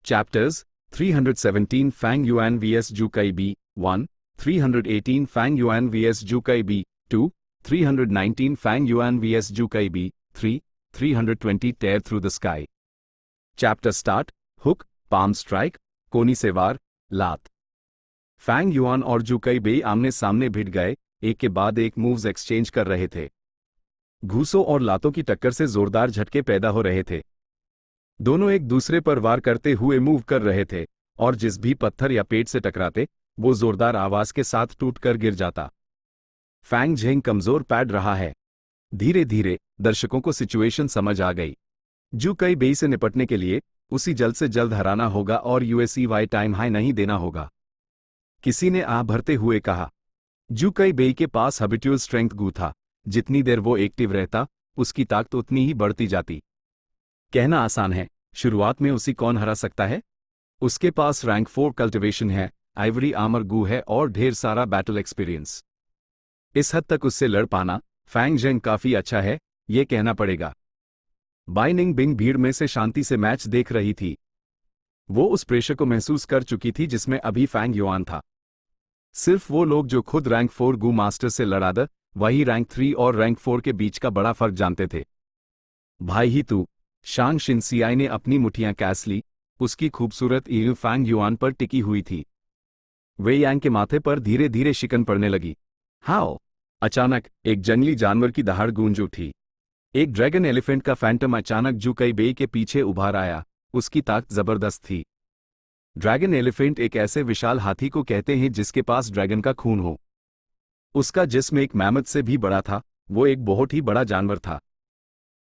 Chapters 317 Fang Yuan vs Jukai B 1, 318 Fang Yuan vs Jukai B 2, 319 Fang Yuan vs Jukai B 3, 320 Tear Through the Sky. Chapter Start, Hook, Palm Strike, कोनी से वार, लात. Fang yuan और जुकाई बेई आमने सामने भिड़ गए, एक के बाद एक मूव्स एक्सचेंज कर रहे थे. घूसों और लातों की टक्कर से जोरदार झटके पैदा हो रहे थे. दोनों एक दूसरे पर वार करते हुए मूव कर रहे थे, और जिस भी पत्थर या पेट से टकराते, वो जोरदार आवाज के साथ टूटकर गिर जाता. फैंग झेंग कमजोर पैड रहा है. धीरे धीरे दर्शकों को सिचुएशन समझ आ गई. जुकाई बेई से निपटने के लिए उसी जल्द से जल्द हराना होगा और यूएसईवाई टाइम हाई नहीं देना होगा. किसी ने आह भरते हुए कहा. जुकाई बेई के पास हैबिचुअल स्ट्रेंथ गू था. जितनी देर वो एक्टिव रहता, उसकी ताकत उतनी ही बढ़ती जाती. कहना आसान है, शुरुआत में उसी कौन हरा सकता है. उसके पास रैंक 4 कल्टिवेशन है, आइवरी आर्मर गू है और ढेर सारा बैटल एक्सपीरियंस. इस हद तक उससे लड़ पाना फैंग झेंग काफी अच्छा है, ये कहना पड़ेगा. बाई निंग बिंग भीड़ में से शांति से मैच देख रही थी. वो उस प्रेशर को महसूस कर चुकी थी जिसमें अभी फैंग युआन था. सिर्फ वो लोग जो खुद रैंक 4 गू मास्टर से लड़ा द, वही रैंक 3 और रैंक 4 के बीच का बड़ा फर्क जानते थे. भाई ही तू. शांग शिनसियाई ने अपनी मुठियां कैस ली. उसकी खूबसूरत ईल फैंग युआन पर टिकी हुई थी. वे यांग के माथे पर धीरे धीरे शिकन पड़ने लगी. हाओ. अचानक एक जंगली जानवर की दहाड़ गूंज उठी. एक ड्रैगन एलिफेंट का फैंटम अचानक जुकाई बेई के पीछे उभार आया. उसकी ताकत जबरदस्त थी. ड्रैगन एलिफेंट एक ऐसे विशाल हाथी को कहते हैं जिसके पास ड्रैगन का खून हो. उसका जिस्म एक मैमथ से भी बड़ा था. वो एक बहुत ही बड़ा जानवर था.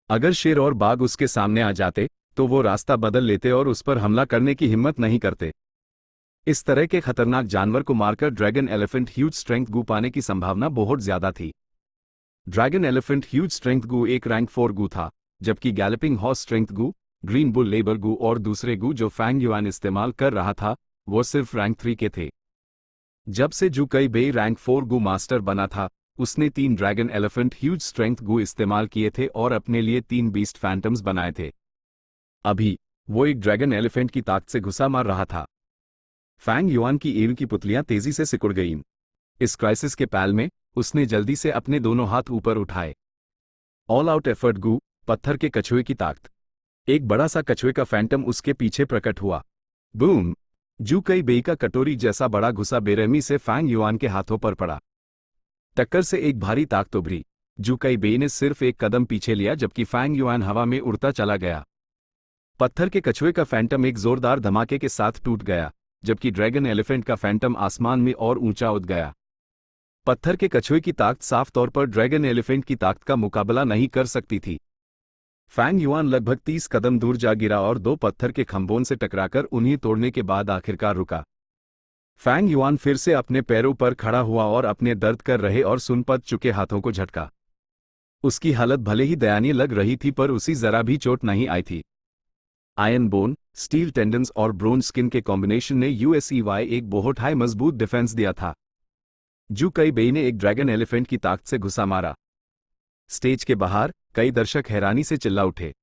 अगर शेर और बाघ उसके सामने आ जाते, तो वो रास्ता बदल लेते और उस पर हमला करने की हिम्मत नहीं करते. इस तरह के खतरनाक जानवर को मारकर ड्रैगन एलिफेंट ह्यूज स्ट्रेंथ गू पाने की संभावना बहुत ज्यादा थी. ड्रैगन एलिफेंट ह्यूज स्ट्रेंथ गू एक रैंक 4 गू था, जबकि गैलपिंग हॉर्स स्ट्रेंथ गू, ग्रीन बुल लेबर गू और दूसरे गू जो फैंग युआन इस्तेमाल कर रहा था, वो सिर्फ रैंक 3 के थे. जब से जुकाई बेई रैंक 4 गू मास्टर बना था, उसने 3 ड्रैगन एलिफेंट ह्यूज स्ट्रेंथ गू इस्तेमाल किए थे और अपने लिए 3 बीस्ट फैंटम्स बनाए थे. अभी वो एक ड्रैगन एलिफेंट की ताकत से घुसा मार रहा था. फैंग युआन की ईल की पुतलियां तेजी से सिकुड़ गईं. इस क्राइसिस के पैल में उसने जल्दी से अपने दोनों हाथ ऊपर उठाए. ऑल आउट एफर्ट गू, पत्थर के कछुए की ताकत. एक बड़ा सा कछुए का फैंटम उसके पीछे प्रकट हुआ. बूम. जुकाई बेई का कटोरी जैसा बड़ा गुस्सा बेरहमी से फैंग युआन के हाथों पर पड़ा. टक्कर से एक भारी ताकत उभरी. जुकाई बेई ने सिर्फ एक कदम पीछे लिया जबकि फैंग युआन हवा में उड़ता चला गया. पत्थर के कछुए का फैंटम एक जोरदार धमाके के साथ टूट गया, जबकि ड्रैगन एलिफेंट का फैंटम आसमान में और ऊंचा उड़ गया. पत्थर के कछुए की ताकत साफ तौर पर ड्रैगन एलिफेंट की ताकत का मुकाबला नहीं कर सकती थी. फैंग युआन लगभग 30 कदम दूर जा गिरा और 2 पत्थर के खंभों से टकराकर उन्हें तोड़ने के बाद आखिरकार रुका. फैंग युआन फिर से अपने पैरों पर खड़ा हुआ और अपने दर्द कर रहे और सुनपद चुके हाथों को झटका. उसकी हालत भले ही दयनीय लग रही थी पर उसी जरा भी चोट नहीं आई थी. आयरन बोन, स्टील टेंडन्स और ब्रोंज स्किन के कॉम्बिनेशन ने यूएसईवाई एक बहुत हाई मजबूत डिफेंस दिया था. जुकाई बेई ने एक ड्रैगन एलिफेंट की ताकत से घुसा मारा. स्टेज के बाहर कई दर्शक हैरानी से चिल्ला उठे.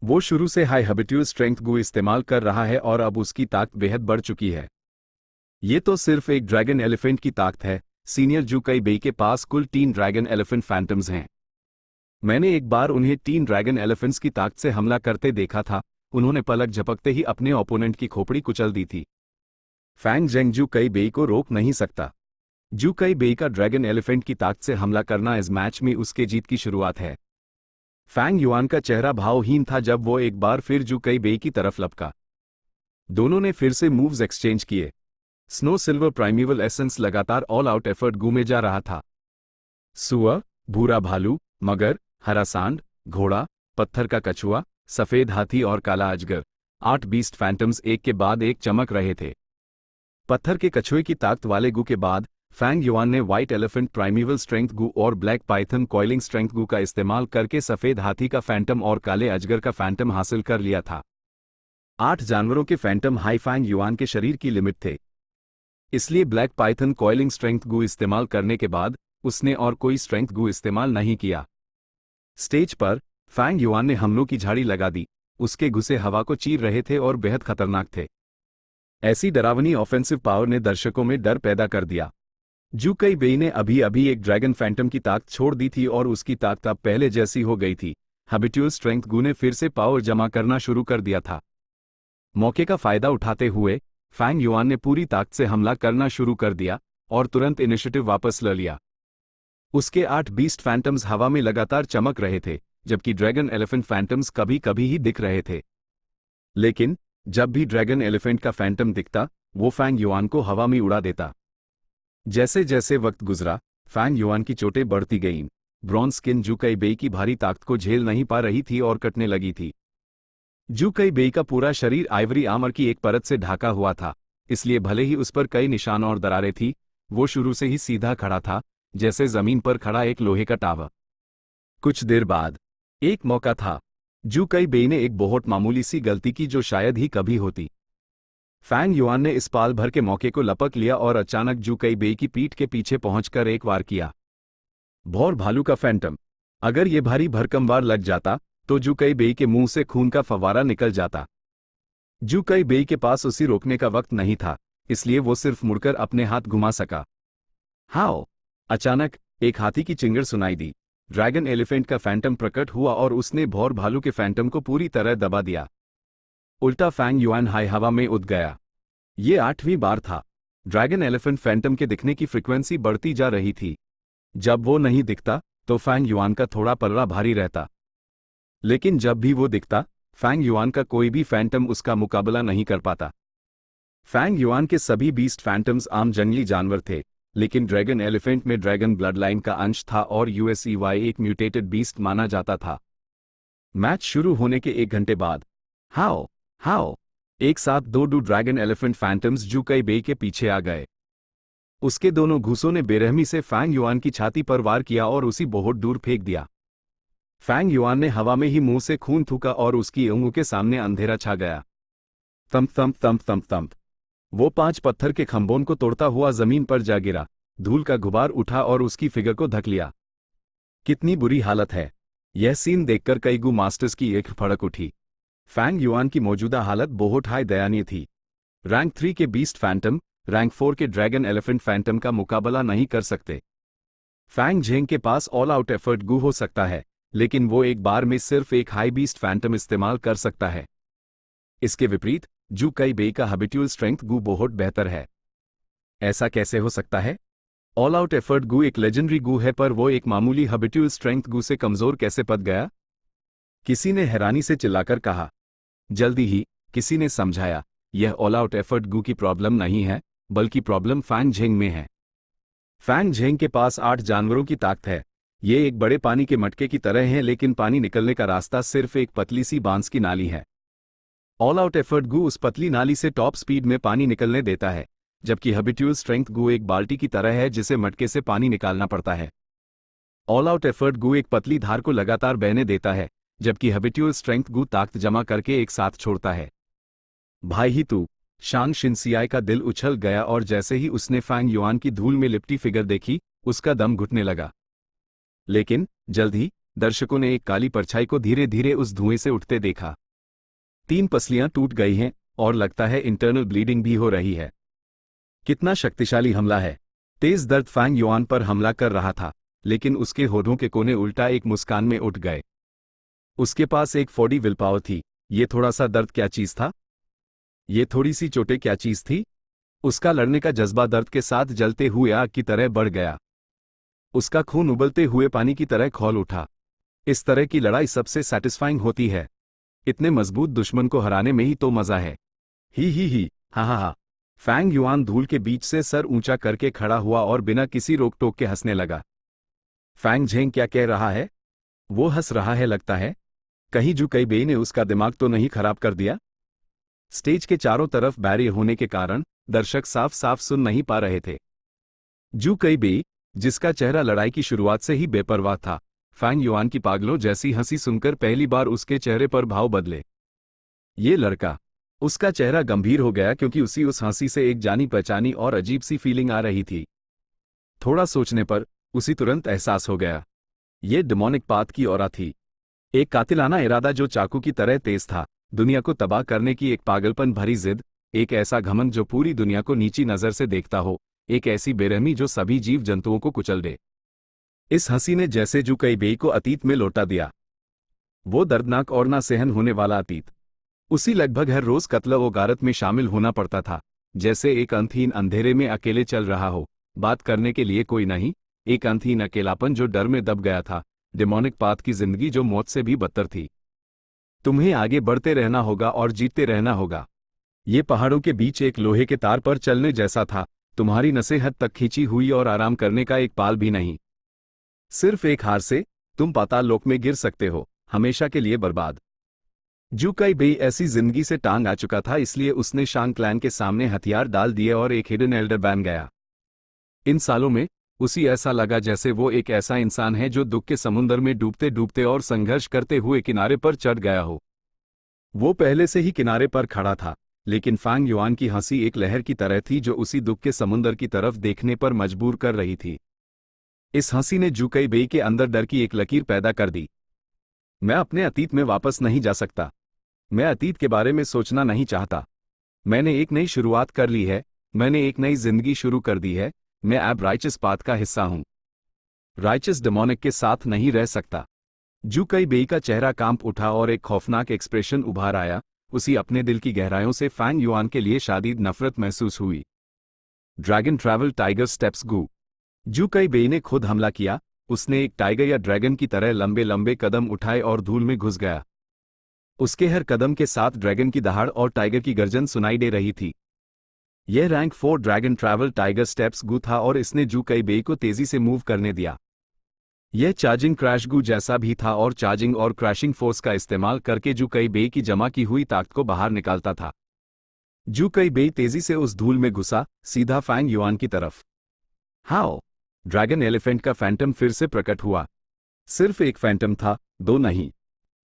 वो शुरू से हाई हैबिचुअल स्ट्रेंथ गू इस्तेमाल कर रहा है और अब उसकी ताकत बेहद बढ़ चुकी है. ये तो सिर्फ एक ड्रैगन एलिफेंट की ताकत है. सीनियर जुकाई बेई के पास कुल 3 ड्रैगन एलिफेंट फैंटम्स हैं. मैंने एक बार उन्हें 3 ड्रैगन एलिफेंट्स की ताकत से हमला करते देखा था. उन्होंने पलक झपकते ही अपने ओपोनेंट की खोपड़ी कुचल दी थी. फैंग झेंग जुकाई बेई को रोक नहीं सकता. जुकाई बेई का ड्रैगन एलिफेंट की ताकत से हमला करना इस मैच में उसके जीत की शुरुआत है. फैंग युआन का चेहरा भावहीन था जब वो एक बार फिर जुकाई बेई की तरफ लपका. दोनों ने फिर से मूव्स एक्सचेंज किए. स्नो सिल्वर प्राइमिवल एसेंस लगातार ऑल आउट एफर्ट घूमे जा रहा था. सुअर, भूरा भालू, मगर, हरा सांड, घोड़ा, पत्थर का कछुआ, सफेद हाथी और काला अजगर, 8 बीस्ट फैंटम्स एक के बाद एक चमक रहे थे. पत्थर के कछुए की ताकत वाले गू के बाद फैंग युआन ने व्हाइट एलिफेंट प्राइमिवल स्ट्रेंथ गू और ब्लैक पाइथन कॉइलिंग स्ट्रेंथ गू का इस्तेमाल करके सफेद हाथी का फैंटम और काले अजगर का फैंटम हासिल कर लिया था. 8 जानवरों के फैंटम हाई फैंग युआन के शरीर की लिमिट थे. इसलिए ब्लैक पाइथन कॉइलिंग स्ट्रेंथ गू इस्तेमाल करने के बाद उसने और कोई स्ट्रेंथ गू इस्तेमाल नहीं किया. स्टेज पर फैंग युआन ने हमलों की झाड़ी लगा दी. उसके गुस्से हवा को चीर रहे थे और बेहद खतरनाक थे. ऐसी डरावनी ऑफेंसिव पावर ने दर्शकों में डर पैदा कर दिया। जू कई बेई ने अभी अभी एक ड्रैगन फैंटम की ताकत छोड़ दी थी और उसकी ताकत अब पहले जैसी हो गई थी। हैबिचुअल स्ट्रेंथ गू ने फिर से पावर जमा करना शुरू कर दिया था। मौके का फायदा उठाते हुए फैंग युआन ने पूरी ताकत से हमला करना शुरू कर दिया और तुरंत इनिशिएटिव वापस ले लिया। उसके 8 बीस्ट फैंटम्स हवा में लगातार चमक रहे थे, जबकि ड्रैगन एलिफेंट फैंटम्स कभी कभी ही दिख रहे थे। लेकिन जब भी ड्रैगन एलिफेंट का फैंटम दिखता, वो फैंग युआन को हवा में उड़ा देता। जैसे जैसे वक्त गुजरा, फैंग युआन की चोटें बढ़ती गईं। ब्रॉन्ज स्किन जू कई बेई की भारी ताकत को झेल नहीं पा रही थी और कटने लगी थी। जू कई बेई का पूरा शरीर आइवरी आर्मर की एक परत से ढका हुआ था, इसलिए भले ही उस पर कई निशान और दरारें थी, वो शुरू से ही सीधा खड़ा था, जैसे जमीन पर खड़ा एक लोहे का टावर। कुछ देर बाद एक मौका था। जू कई बेई ने एक बहुत मामूली सी गलती की जो शायद ही कभी होती। फैंग युआन ने इस पाल भर के मौके को लपक लिया और अचानक जू कई बेई की पीठ के पीछे पहुंचकर एक वार किया। भौर भालू का फैंटम। अगर ये भारी भरकम वार लग जाता तो जू कई बेई के मुंह से खून का फव्वारा निकल जाता। जू कई बेई के पास उसे रोकने का वक्त नहीं था, इसलिए वो सिर्फ मुड़कर अपने हाथ घुमा सका। हाओ! अचानक एक हाथी की चिंगड़ सुनाई दी। ड्रैगन एलिफेंट का फैंटम प्रकट हुआ और उसने भौर भालू के फैंटम को पूरी तरह दबा दिया। उल्टा फैंग युआन हाई हवा में उड़ गया। ये 8वीं बार था। ड्रैगन एलिफेंट फैंटम के दिखने की फ्रीक्वेंसी बढ़ती जा रही थी। जब वो नहीं दिखता तो फैंग युआन का थोड़ा पलड़ा भारी रहता, लेकिन जब भी वो दिखता, फैंग युआन का कोई भी फैंटम उसका मुकाबला नहीं कर पाता। फैंग युआन के सभी बीस्ट फैंटम्स आम जंगली जानवर थे, लेकिन ड्रैगन एलिफेंट में ड्रैगन ब्लड लाइन का अंश था और यूएसईवाई एक म्यूटेटेड बीस्ट माना जाता था। मैच शुरू होने के 1 घंटे बाद हाओ हाओ एक साथ दो ड्रैगन एलिफेंट फैंटम्स जू कई बेई के पीछे आ गए। उसके दोनों घुसों ने बेरहमी से फैंग युआन की छाती पर वार किया और उसी बहुत दूर फेंक दिया। फैंग युआन ने हवा में ही मुंह से खून थूका और उसकी उंगलियों के सामने अंधेरा छा गया। तंप तंप तंप तंप तंप वो 5 पत्थर के खंभों को तोड़ता हुआ जमीन पर जा गिरा। धूल का गुबार उठा और उसकी फिगर को ढक लिया। कितनी बुरी हालत है! यह सीन देखकर कई गू मास्टर्स की एक फड़क उठी। फैंग युआन की मौजूदा हालत बहुत हाई दयनीय थी। रैंक 3 के बीस्ट फैंटम रैंक 4 के ड्रैगन एलिफेंट फैंटम का मुकाबला नहीं कर सकते। फैंग झेंग के पास ऑल आउट एफर्ट गू हो सकता है, लेकिन वो एक बार में सिर्फ एक हाई बीस्ट फैंटम इस्तेमाल कर सकता है। इसके विपरीत जू कई बेई का हैबिचुअल स्ट्रेंथ गू बहुत बेहतर है। ऐसा कैसे हो सकता है? ऑल आउट एफर्ट गू एक लेजेंडरी गू है, पर वो एक मामूली हैबिचुअल स्ट्रेंथ गू से कमजोर कैसे पड़ गया? किसी ने हैरानी से चिल्लाकर कहा। जल्दी ही किसी ने समझाया, यह ऑल आउट एफर्ट गू की प्रॉब्लम नहीं है, बल्कि प्रॉब्लम फैंग झेंग में है। फैंग झेंग के पास 8 जानवरों की ताकत है। ये एक बड़े पानी के मटके की तरह है, लेकिन पानी निकलने का रास्ता सिर्फ एक पतली सी बांस की नाली है। ऑल आउट एफर्ट गू उस पतली नाली से टॉप स्पीड में पानी निकलने देता है, जबकि हैबिचुअल स्ट्रेंथ गू एक बाल्टी की तरह है जिसे मटके से पानी निकालना पड़ता है। ऑल आउट एफर्ट गू एक पतली धार को लगातार बहने देता है, जबकि हैबिचुअल स्ट्रेंथ गू ताकत जमा करके एक साथ छोड़ता है। भाई ही तू! शांग शिनसियाई का दिल उछल गया और जैसे ही उसने फैंग युआन की धूल में लिपटी फिगर देखी, उसका दम घुटने लगा। लेकिन जल्द ही दर्शकों ने एक काली परछाई को धीरे धीरे उस धुएं से उठते देखा। 3 पसलियां टूट गई हैं और लगता है इंटरनल ब्लीडिंग भी हो रही है। कितना शक्तिशाली हमला है! तेज दर्द फैंग युआन पर हमला कर रहा था, लेकिन उसके होठों के कोने उल्टा एक मुस्कान में उठ गए। उसके पास एक 4D विल पावर थी। ये थोड़ा सा दर्द क्या चीज था? ये थोड़ी सी चोटें क्या चीज थी? उसका लड़ने का जज्बा दर्द के साथ जलते हुए आग की तरह बढ़ गया। उसका खून उबलते हुए पानी की तरह खौल उठा। इस तरह की लड़ाई सबसे सैटिस्फाइंग होती है। इतने मजबूत दुश्मन को हराने में ही तो मजा है। ही हा हा हा। फैंग युआन धूल के बीच से सर ऊंचा करके खड़ा हुआ और बिना किसी रोक टोक के हंसने लगा। फैंग झेंग क्या कह रहा है? वो हंस रहा है लगता है। कहीं जू कई बेई ने उसका दिमाग तो नहीं खराब कर दिया? स्टेज के चारों तरफ बैरियर होने के कारण दर्शक साफ साफ सुन नहीं पा रहे थे। जू कई बेई, जिसका चेहरा लड़ाई की शुरुआत से ही बेपरवाह था, फैंग युआन की पागलों जैसी हंसी सुनकर पहली बार उसके चेहरे पर भाव बदले। ये लड़का! उसका चेहरा गंभीर हो गया क्योंकि उस हंसी से एक जानी पहचानी और अजीब सी फीलिंग आ रही थी। थोड़ा सोचने पर उसी तुरंत एहसास हो गया, ये डिमोनिक पाथ की औरा थी। एक कातिलाना इरादा जो चाकू की तरह तेज था, दुनिया को तबाह करने की एक पागलपन भरी जिद, एक ऐसा घमंड जो पूरी दुनिया को नीची नजर से देखता हो, एक ऐसी बेरहमी जो सभी जीव जंतुओं को कुचल दे। इस हंसी ने जैसे जू कई बेई को अतीत में लौटा दिया। वो दर्दनाक और ना सहन होने वाला अतीत। उसी लगभग हर रोज कत्ल व गारत में शामिल होना पड़ता था, जैसे एक अंतहीन अंधेरे में अकेले चल रहा हो, बात करने के लिए कोई नहीं, एक अंतहीन अकेलापन जो डर में दब गया था, डेमोनिक पाथ की जिंदगी जो मौत से भी बदतर थी। तुम्हें आगे बढ़ते रहना होगा और जीतते रहना होगा। ये पहाड़ों के बीच एक लोहे के तार पर चलने जैसा था, तुम्हारी नसें हद तक खींची हुई और आराम करने का एक पाल भी नहीं। सिर्फ एक हार से तुम पाताल लोक में गिर सकते हो, हमेशा के लिए बर्बाद। जू कई बेई ऐसी जिंदगी से टांग आ चुका था, इसलिए उसने शांग क्लैन के सामने हथियार डाल दिए और एक हिडन एल्डर बन गया। इन सालों में उसी ऐसा लगा जैसे वो एक ऐसा इंसान है जो दुख के समुंदर में डूबते डूबते और संघर्ष करते हुए किनारे पर चढ़ गया हो। वो पहले से ही किनारे पर खड़ा था, लेकिन फांग युआन की हंसी एक लहर की तरह थी जो उसी दुख के समुंदर की तरफ देखने पर मजबूर कर रही थी। इस हंसी ने जू कई बेई के अंदर डर की एक लकीर पैदा कर दी। मैं अपने अतीत में वापस नहीं जा सकता। मैं अतीत के बारे में सोचना नहीं चाहता। मैंने एक नई शुरुआत कर ली है, मैंने एक नई जिंदगी शुरू कर दी है, मैं अब राइचस पाथ का हिस्सा हूं। राइचस डेमोनिक के साथ नहीं रह सकता। जू कई बेई का चेहरा कांप उठा और एक खौफनाक एक्सप्रेशन उभार आया, उसी अपने दिल की गहराइयों से फैंग युआन के लिए शादीद नफरत महसूस हुई। ड्रैगन ट्रैवल टाइगर स्टेप्स गू। जू कई बेई ने खुद हमला किया, उसने एक टाइगर या ड्रैगन की तरह लंबे लंबे कदम उठाए और धूल में घुस गया। उसके हर कदम के साथ ड्रैगन की दहाड़ और टाइगर की गर्जन सुनाई दे रही थी। यह rank 4 dragon travel tiger steps गू था और इसने जू कई बेई को तेजी से मूव करने दिया। यह चार्जिंग क्रैश गू जैसा भी था और चार्जिंग और क्रैशिंग फोर्स का इस्तेमाल करके जू कई बेई की जमा की हुई ताकत को बाहर निकालता था। जू कई बेई तेजी से उस धूल में घुसा, सीधा फैंग युआन की तरफ। हाओ! ड्रैगन एलिफेंट का फैंटम फिर से प्रकट हुआ। सिर्फ एक फैंटम था, दो नहीं।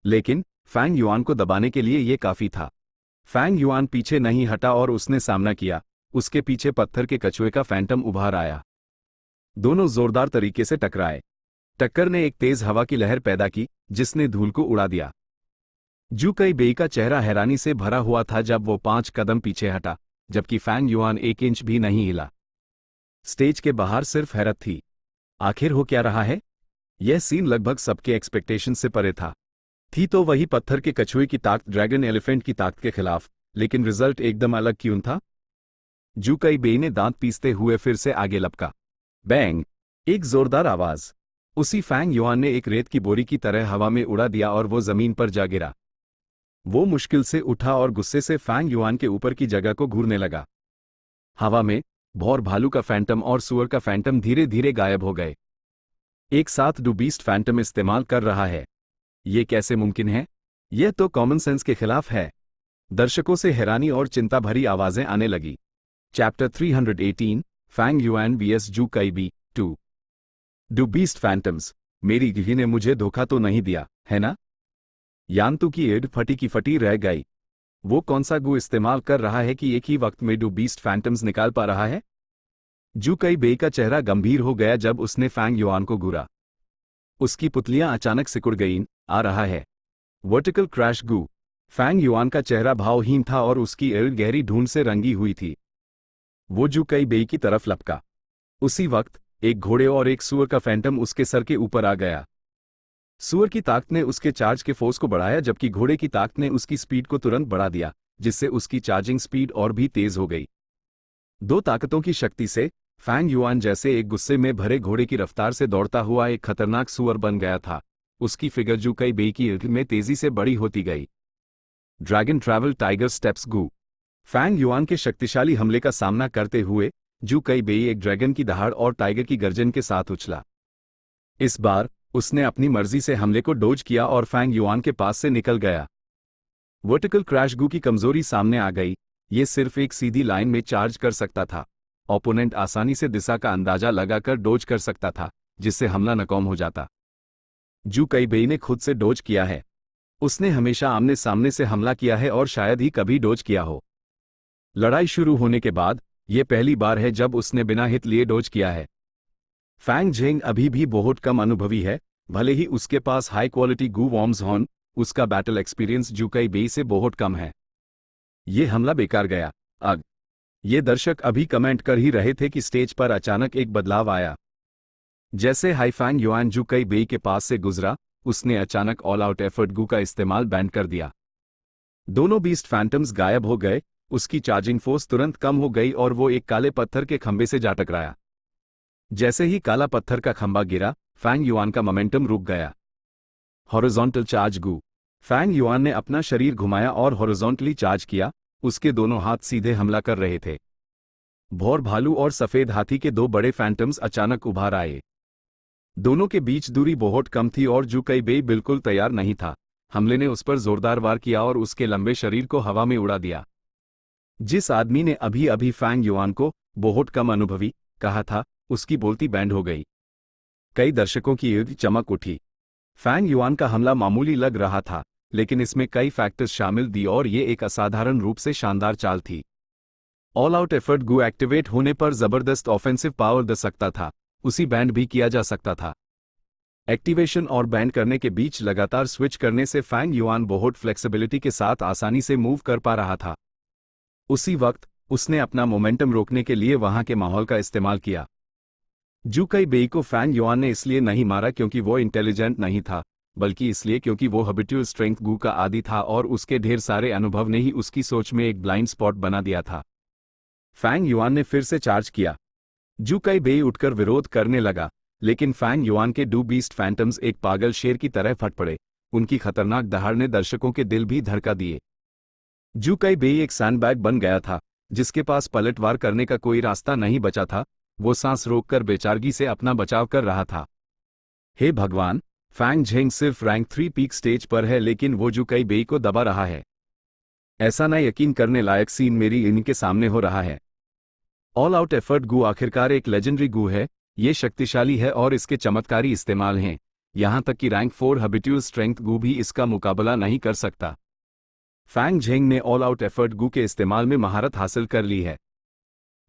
लेकिन फैंग युआन को दबाने के लिए यह काफी था। फैंग युआन पीछे नहीं हटा और उसने सामना किया। उसके पीछे पत्थर के कछुए का फैंटम उभार आया। दोनों जोरदार तरीके से टकराए। टक्कर ने एक तेज हवा की लहर पैदा की, जिसने धूल को उड़ा दिया। जू कई बेई का चेहरा हैरानी से भरा हुआ था जब वो 5 कदम पीछे हटा, जबकि फैंग युआन 1 इंच भी नहीं हिला। स्टेज के बाहर सिर्फ हैरत थी। आखिर हो क्या रहा है? यह सीन लगभग सबके एक्सपेक्टेशन से परे था। थी तो वही पत्थर के कछुए की ताकत ड्रैगन एलिफेंट की ताकत के खिलाफ, लेकिन रिजल्ट एकदम अलग क्यों था? जू कई बेई ने दांत पीसते हुए फिर से आगे लपका। बैंग! एक जोरदार आवाज। उसी फैंग युआन ने एक रेत की बोरी की तरह हवा में उड़ा दिया और वो जमीन पर जा गिरा। वो मुश्किल से उठा और गुस्से से फैंग युआन के ऊपर की जगह को घूरने लगा। हवा में भौर भालू का फैंटम और सुअर का फैंटम धीरे धीरे गायब हो गए। एक साथ डू बीस्ट फैंटम इस्तेमाल कर रहा है। ये कैसे मुमकिन है? यह तो कॉमन सेंस के खिलाफ है। दर्शकों से हैरानी और चिंता भरी आवाजें आने लगी। चैप्टर 318 फैंग युआन वीएस जू कई बी 2। Do beast phantoms. मेरी गिही ने मुझे धोखा तो नहीं दिया, है ना? यान्तु की एड फटी की फटी रह गई। वो कौन सा गू इस्तेमाल कर रहा है कि एक ही वक्त में डू बीस्ट फैंटम्स निकाल पा रहा है? जू कई बेई का चेहरा गंभीर हो गया जब उसने फैंग युआन को घूरा। उसकी पुतलियां अचानक सिकुड़ गईं। आ रहा है। वर्टिकल क्रैश गू। फैंग युआन का चेहरा भावहीन था और उसकी एड़ गहरी ढूंढ से रंगी हुई थी। वो जू कई बेई की तरफ लपका। उसी वक्त एक घोड़े और एक सुअर का फैंटम उसके सर के ऊपर आ गया। सुअर की ताकत ने उसके चार्ज के फोर्स को बढ़ाया, जबकि घोड़े की ताकत ने उसकी स्पीड को तुरंत बढ़ा दिया, जिससे उसकी चार्जिंग स्पीड और भी तेज हो गई। दो ताकतों की शक्ति से फैंग युआन जैसे एक गुस्से में भरे घोड़े की रफ्तार से दौड़ता हुआ एक खतरनाक सुअर बन गया था। उसकी फिगर जू कई बेई की इर्द में तेजी से बड़ी होती गई। ड्रैगन ट्रैवल टाइगर स्टेप्स गू। फैंग युआन के शक्तिशाली हमले का सामना करते हुए जू कई बेई एक ड्रैगन की दहाड़ और टाइगर की गर्जन के साथ उछला। इस बार उसने अपनी मर्जी से हमले को डोज किया और फैंग युआन के पास से निकल गया। वर्टिकल क्रैश गू की कमजोरी सामने आ गई। ये सिर्फ एक सीधी लाइन में चार्ज कर सकता था। ओपोनेंट आसानी से दिशा का अंदाजा लगाकर डोज कर सकता था, जिससे हमला नाकाम हो जाता। जू कई बेई ने खुद से डोज किया है। उसने हमेशा आमने सामने से हमला किया है और शायद ही कभी डोज किया हो। लड़ाई शुरू होने के बाद यह पहली बार है जब उसने बिना हित लिए डोज किया है। फैंग झेंग अभी भी बहुत कम अनुभवी है, भले ही उसके पास हाई क्वालिटी गू वॉर्म्स हों, उसका बैटल एक्सपीरियंस जू कई बेई से बहुत कम है। ये हमला बेकार गया। अग ये दर्शक अभी कमेंट कर ही रहे थे कि स्टेज पर अचानक एक बदलाव आया। जैसे हाई फैंग युआन जू कई बेई के पास से गुजरा, उसने अचानक ऑल आउट एफर्ट गू का इस्तेमाल बैन कर दिया। दोनों बीस्ट फैंटम्स गायब हो गए, उसकी चार्जिंग फोर्स तुरंत कम हो गई और वो एक काले पत्थर के खंबे से जा टकराया। जैसे ही काला पत्थर का खंबा गिरा, फैंग युआन का मोमेंटम रुक गया। हॉरिजॉन्टल चार्ज गू। फैंग युआन ने अपना शरीर घुमाया और हॉरिजॉन्टली चार्ज किया, उसके दोनों हाथ सीधे हमला कर रहे थे। भौर भालू और सफेद हाथी के दो बड़े फैंटम्स अचानक उभार आए। दोनों के बीच दूरी बहुत कम थी और जू कई बेई बिल्कुल तैयार नहीं था। हमले ने उस पर जोरदार वार किया और उसके लंबे शरीर को हवा में उड़ा दिया। जिस आदमी ने अभी अभी फैंग युआन को बहुत कम अनुभवी कहा था, उसकी बोलती बैंड हो गई। कई दर्शकों की ईद चमक उठी। फैंग युआन का हमला मामूली लग रहा था, लेकिन इसमें कई फैक्टर्स शामिल थी और ये एक असाधारण रूप से शानदार चाल थी। ऑल आउट एफर्ट गू एक्टिवेट होने पर जबरदस्त ऑफेंसिव पावर दे सकता था, उसी बैंड भी किया जा सकता था। एक्टिवेशन और बैंड करने के बीच लगातार स्विच करने से फैंग युआन बहुत फ्लेक्सिबिलिटी के साथ आसानी से मूव कर पा रहा था। उसी वक्त उसने अपना मोमेंटम रोकने के लिए वहां के माहौल का इस्तेमाल किया। जू कई बेई को फैंग युआन ने इसलिए नहीं मारा क्योंकि वो इंटेलिजेंट नहीं था, बल्कि इसलिए क्योंकि वो हैबिचुअल स्ट्रेंथ गू का आदी था और उसके ढेर सारे अनुभव ने ही उसकी सोच में एक ब्लाइंड स्पॉट बना दिया था। फैंग युआन ने फिर से चार्ज किया। जू कई बेई उठकर विरोध करने लगा, लेकिन फैंग युआन के डू बीस्ट फैंटम्स एक पागल शेर की तरह फट पड़े। उनकी खतरनाक दहाड़ ने दर्शकों के दिल भी धड़का दिए। जू कई बेई एक सैंडबैग बन गया था, जिसके पास पलटवार करने का कोई रास्ता नहीं बचा था। वो सांस रोककर बेचारगी से अपना बचाव कर रहा था। हे भगवान, फैंग झेंग सिर्फ रैंक 3 पीक स्टेज पर है, लेकिन वो जू कई बेई को दबा रहा है। ऐसा ना यकीन करने लायक सीन मेरी इनके सामने हो रहा है। ऑल आउट एफर्ट गू आखिरकार एक लेजेंडरी गू है, ये शक्तिशाली है और इसके चमत्कारी इस्तेमाल हैं। यहां तक कि रैंक 4 हैबिचुअल स्ट्रेंथ गू भी इसका मुकाबला नहीं कर सकता। फैंग झेंग ने ऑल आउट एफर्ट गू के इस्तेमाल में महारत हासिल कर ली है।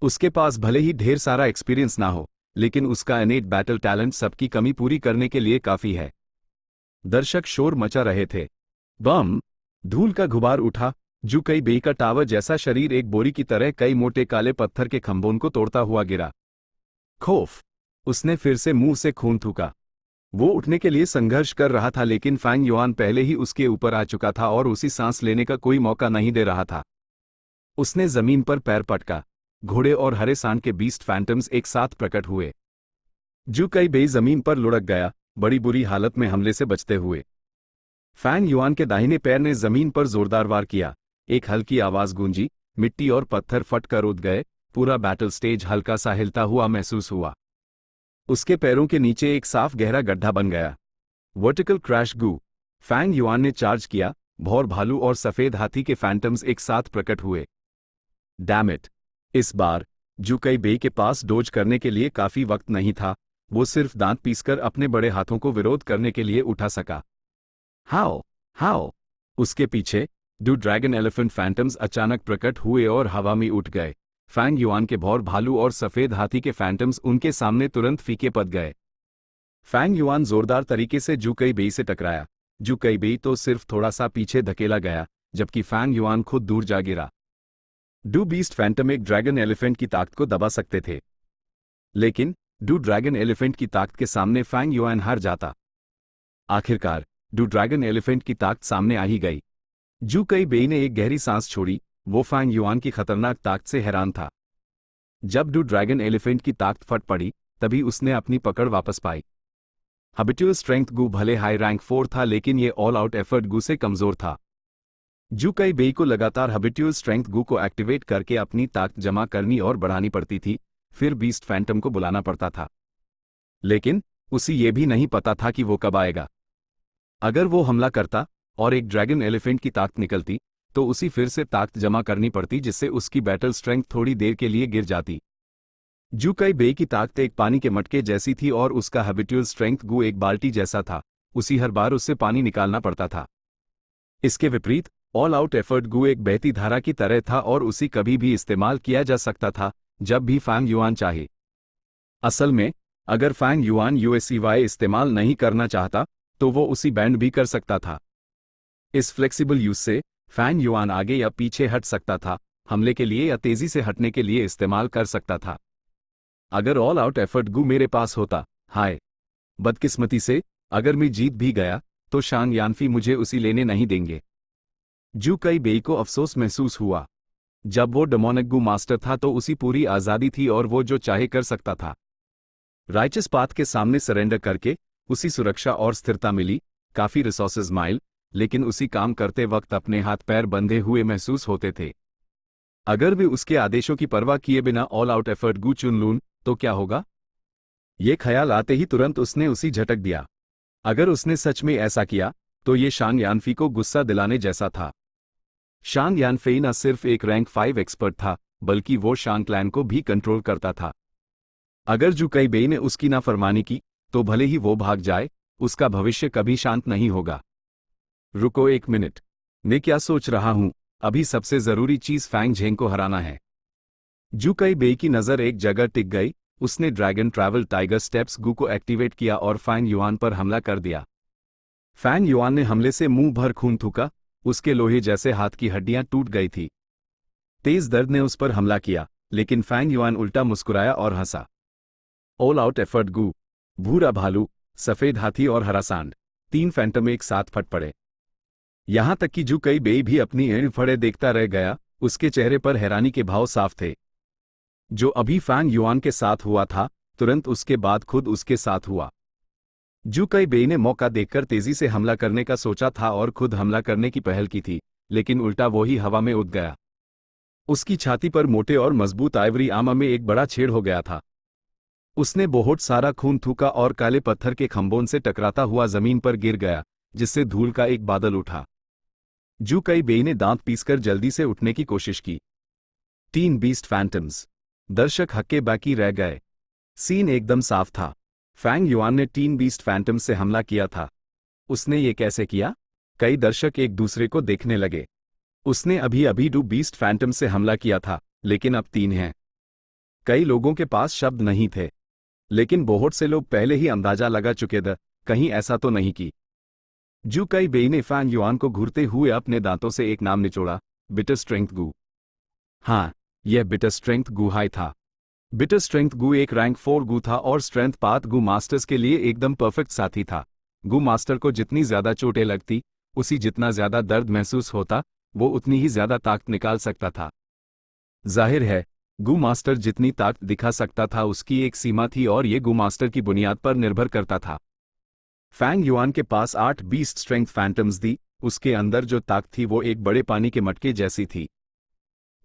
उसके पास भले ही ढेर सारा एक्सपीरियंस ना हो, लेकिन उसका इनेट बैटल टैलेंट सबकी कमी पूरी करने के लिए काफी है। दर्शक शोर मचा रहे थे। बम! धूल का गुबार उठा। जू कई बेई का टावर जैसा शरीर एक बोरी की तरह कई मोटे काले पत्थर के खंभों को तोड़ता हुआ गिरा। खौफ! उसने फिर से मुंह से खून थूका। वो उठने के लिए संघर्ष कर रहा था, लेकिन फैंग युआन पहले ही उसके ऊपर आ चुका था और उसी सांस लेने का कोई मौका नहीं दे रहा था। उसने जमीन पर पैर पटका। घोड़े और हरे सांड के बीस्ट फैंटम्स एक साथ प्रकट हुए। जू कई बेई जमीन पर लुढ़क गया, बड़ी बुरी हालत में हमले से बचते हुए। फैंग युआन के दाहिने पैर ने जमीन पर जोरदार वार किया। एक हल्की आवाज गूंजी, मिट्टी और पत्थर फटकर उड़ गए। पूरा बैटल स्टेज हल्का सा हिलता हुआ महसूस हुआ। उसके पैरों के नीचे एक साफ गहरा गड्ढा बन गया। वर्टिकल क्रैश गू। फैंग युआन ने चार्ज किया। भौर भालू और सफेद हाथी के फैंटम्स एक साथ प्रकट हुए। Damn it! इस बार जू कई बेई के पास डोज करने के लिए काफी वक्त नहीं था। वो सिर्फ दांत पीसकर अपने बड़े हाथों को विरोध करने के लिए उठा सका। हाओ! हाओ! उसके पीछे डू ड्रैगन एलिफेंट फैंटम्स अचानक प्रकट हुए और हवा में उठ गए। फैंग युआन के भौर भालू और सफेद हाथी के फैंटम्स उनके सामने तुरंत फीके पड़ गए। फैंग युआन जोरदार तरीके से जू कई बेई से टकराया। जू कई बेई तो सिर्फ थोड़ा सा पीछे धकेला गया, जबकि फैंग युआन खुद दूर जा गिरा। डू बीस्ट फैंटम एक ड्रैगन एलिफेंट की ताकत को दबा सकते थे, लेकिन डू ड्रैगन एलिफेंट की ताकत के सामने फैंग युआन हार जाता। आखिरकार डू ड्रैगन एलिफेंट की ताकत सामने आ ही गई। जू कई बेई ने एक गहरी सांस छोड़ी। वो फैंग युआन की खतरनाक ताकत से हैरान था। जब डू ड्रैगन एलिफेंट की ताकत फट पड़ी, तभी उसने अपनी पकड़ वापस पाई। हैबिचुअल स्ट्रेंथ गू भले हाई रैंक 4 था, लेकिन ये ऑल आउट एफर्ट गू से कमजोर था। जू कई बेई को लगातार हैबिचुअल स्ट्रेंथ गू को एक्टिवेट करके अपनी ताकत जमा करनी और बढ़ानी पड़ती थी, फिर बीस्ट फैंटम को बुलाना पड़ता था। लेकिन उसे ये भी नहीं पता था कि वो कब आएगा। अगर वो हमला करता और एक ड्रैगन एलिफेंट की ताकत निकलती, तो उसी फिर से ताकत जमा करनी पड़ती, जिससे उसकी बैटल स्ट्रेंथ थोड़ी देर के लिए गिर जाती। जू कई बेई की ताकत एक पानी के मटके जैसी थी और उसका हैबिचुअल स्ट्रेंथ गू एक बाल्टी जैसा था। उसी हर बार उससे पानी निकालना पड़ता था। इसके विपरीत ऑल आउट एफर्ट गू एक बहती धारा की तरह था और उसी कभी भी इस्तेमाल किया जा सकता था, जब भी फैंग युआन चाहे। असल में अगर फैंग युआन यूएसईवाई इस्तेमाल नहीं करना चाहता, तो वो उसी बैंड भी कर सकता था। इस फ्लेक्सिबल यूज से फैंग युआन आगे या पीछे हट सकता था हमले के लिए या तेजी से हटने के लिए इस्तेमाल कर सकता था। अगर ऑल आउट एफर्ट गू मेरे पास होता, हाय बदकिस्मती से अगर मैं जीत भी गया तो शांग यानफी मुझे उसी लेने नहीं देंगे। जू कई बेई को अफसोस महसूस हुआ। जब वो डेमोनिक गू मास्टर था तो उसी पूरी आज़ादी थी और वो जो चाहे कर सकता था। राइचस पाथ के सामने सरेंडर करके उसी सुरक्षा और स्थिरता मिली, काफ़ी रिसोर्सेज माइल, लेकिन उसी काम करते वक्त अपने हाथ पैर बंधे हुए महसूस होते थे। अगर वे उसके आदेशों की परवाह किए बिना ऑल आउट एफर्ट गू चुन लूं तो क्या होगा? ये ख्याल आते ही तुरंत उसने उसी झटक दिया। अगर उसने सच में ऐसा किया तो ये शांग यानफी को गुस्सा दिलाने जैसा था। शांग यानफेई न सिर्फ एक रैंक 5 एक्सपर्ट था, बल्कि वो शांग क्लैन को भी कंट्रोल करता था। अगर जू कई बेई ने उसकी नाफरमानी की तो भले ही वो भाग जाए, उसका भविष्य कभी शांत नहीं होगा। रुको एक मिनट, मैं क्या सोच रहा हूं? अभी सबसे जरूरी चीज फैंग झेंग को हराना है। जू कई बेई की नजर एक जगह टिक गई। उसने ड्रैगन ट्रैवल टाइगर स्टेप्स गू को एक्टिवेट किया और फैंग युआन पर हमला कर दिया। फैंग युआन ने हमले से मुंह भर खून थूका, उसके लोहे जैसे हाथ की हड्डियां टूट गई थी। तेज दर्द ने उस पर हमला किया, लेकिन फैंग युआन उल्टा मुस्कुराया और हंसा। ऑल आउट एफर्ट गू, भूरा भालू, सफेद हाथी और हरा सांड, 3 फैंटम एक साथ फट पड़े। यहां तक कि जू कई बेई भी अपनी एड़ फड़े देखता रह गया, उसके चेहरे पर हैरानी के भाव साफ थे। जो अभी फैंग युआन के साथ हुआ था, तुरंत उसके बाद खुद उसके साथ हुआ। जू कई बेई ने मौका देखकर तेजी से हमला करने का सोचा था और खुद हमला करने की पहल की थी, लेकिन उल्टा वो ही हवा में उड़ गया। उसकी छाती पर मोटे और मजबूत आइवरी आर्मर में एक बड़ा छेद हो गया था। उसने बहुत सारा खून थूका और काले पत्थर के खंभों से टकराता हुआ जमीन पर गिर गया, जिससे धूल का एक बादल उठा। जू कई बेई ने दांत पीसकर जल्दी से उठने की कोशिश की। 3 बीस्ट फैंटम्स। दर्शक हक्के बाकी रह गए। सीन एकदम साफ था। फैंग युआन ने 3 बीस्ट फैंटम्स से हमला किया था। उसने ये कैसे किया? कई दर्शक एक दूसरे को देखने लगे। उसने अभी अभी 2 बीस्ट फैंटम से हमला किया था, लेकिन अब 3 हैं। कई लोगों के पास शब्द नहीं थे, लेकिन बहुत से लोग पहले ही अंदाजा लगा चुके थे, कहीं ऐसा तो नहीं की। जू कई बेई ने फैंग युआन को घूरते हुए अपने दांतों से एक नाम निचोड़ा, बिटर स्ट्रेंथ गू। हाँ, यह बिटर स्ट्रेंथ गू हाई था। बिटर स्ट्रेंथ गू एक रैंक 4 गू था और स्ट्रेंथ पाथ गू मास्टर्स के लिए एकदम परफेक्ट साथी था। गू मास्टर को जितनी ज्यादा चोटें लगती, उसी जितना ज्यादा दर्द महसूस होता, वो उतनी ही ज्यादा ताकत निकाल सकता था। जाहिर है, गू मास्टर जितनी ताकत दिखा सकता था उसकी एक सीमा थी और ये गू मास्टर की बुनियाद पर निर्भर करता था। फैंग युआन के पास 8 बीस्ट स्ट्रेंथ फैंटम्स थी, उसके अंदर जो ताकत थी वो एक बड़े पानी के मटके जैसी थी।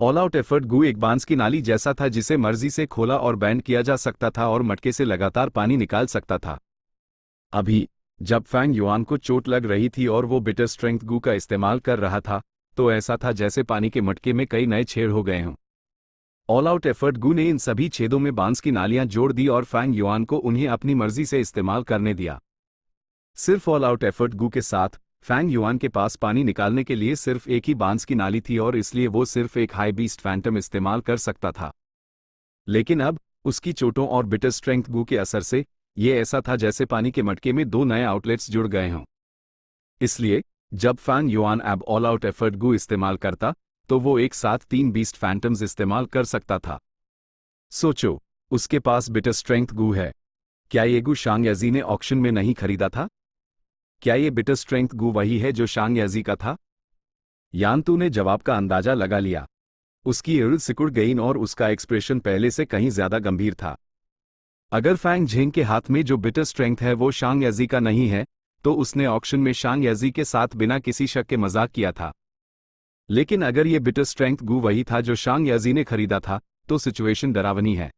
ऑल आउट एफर्ट गू एक बांस की नाली जैसा था जिसे मर्जी से खोला और बैंड किया जा सकता था और मटके से लगातार पानी निकाल सकता था। अभी जब फैंग युआन को चोट लग रही थी और वो बिटर स्ट्रेंथ गू का इस्तेमाल कर रहा था, तो ऐसा था जैसे पानी के मटके में कई नए छेद हो गए हों। ऑल आउट एफर्ट गू ने इन सभी छेदों में बांस की नालियां जोड़ दी और फैंग युआन को उन्हें अपनी मर्जी से इस्तेमाल करने दिया। सिर्फ ऑल आउट एफर्ट गू के साथ फैंग युआन के पास पानी निकालने के लिए सिर्फ एक ही बांस की नाली थी और इसलिए वो सिर्फ एक हाई बीस्ट फैंटम इस्तेमाल कर सकता था। लेकिन अब उसकी चोटों और बिटर स्ट्रेंथ गू के असर से ये ऐसा था जैसे पानी के मटके में 2 नए आउटलेट्स जुड़ गए हों। इसलिए जब फैंग युआन अब ऑल आउट एफर्ट गू इस्तेमाल करता तो वो एक साथ 3 बीस्ट फैंटम्स इस्तेमाल कर सकता था। सोचो, उसके पास बिटर स्ट्रेंथ गू है। क्या ये गू शांग याजी ने ऑक्शन में नहीं खरीदा था? क्या ये बिटर स्ट्रेंथ गू वही है जो शांग याजी का था? यानतू ने जवाब का अंदाजा लगा लिया। उसकी इर्द सिकुड़ गई और उसका एक्सप्रेशन पहले से कहीं ज्यादा गंभीर था। अगर फैंग झेंग के हाथ में जो बिटर स्ट्रेंथ है वो शांग याजी का नहीं है, तो उसने ऑक्शन में शांग याजी के साथ बिना किसी शक के मजाक किया था। लेकिन अगर ये बिटर स्ट्रेंथ गू वही था जो शांग याजी ने खरीदा था, तो सिचुएशन डरावनी है।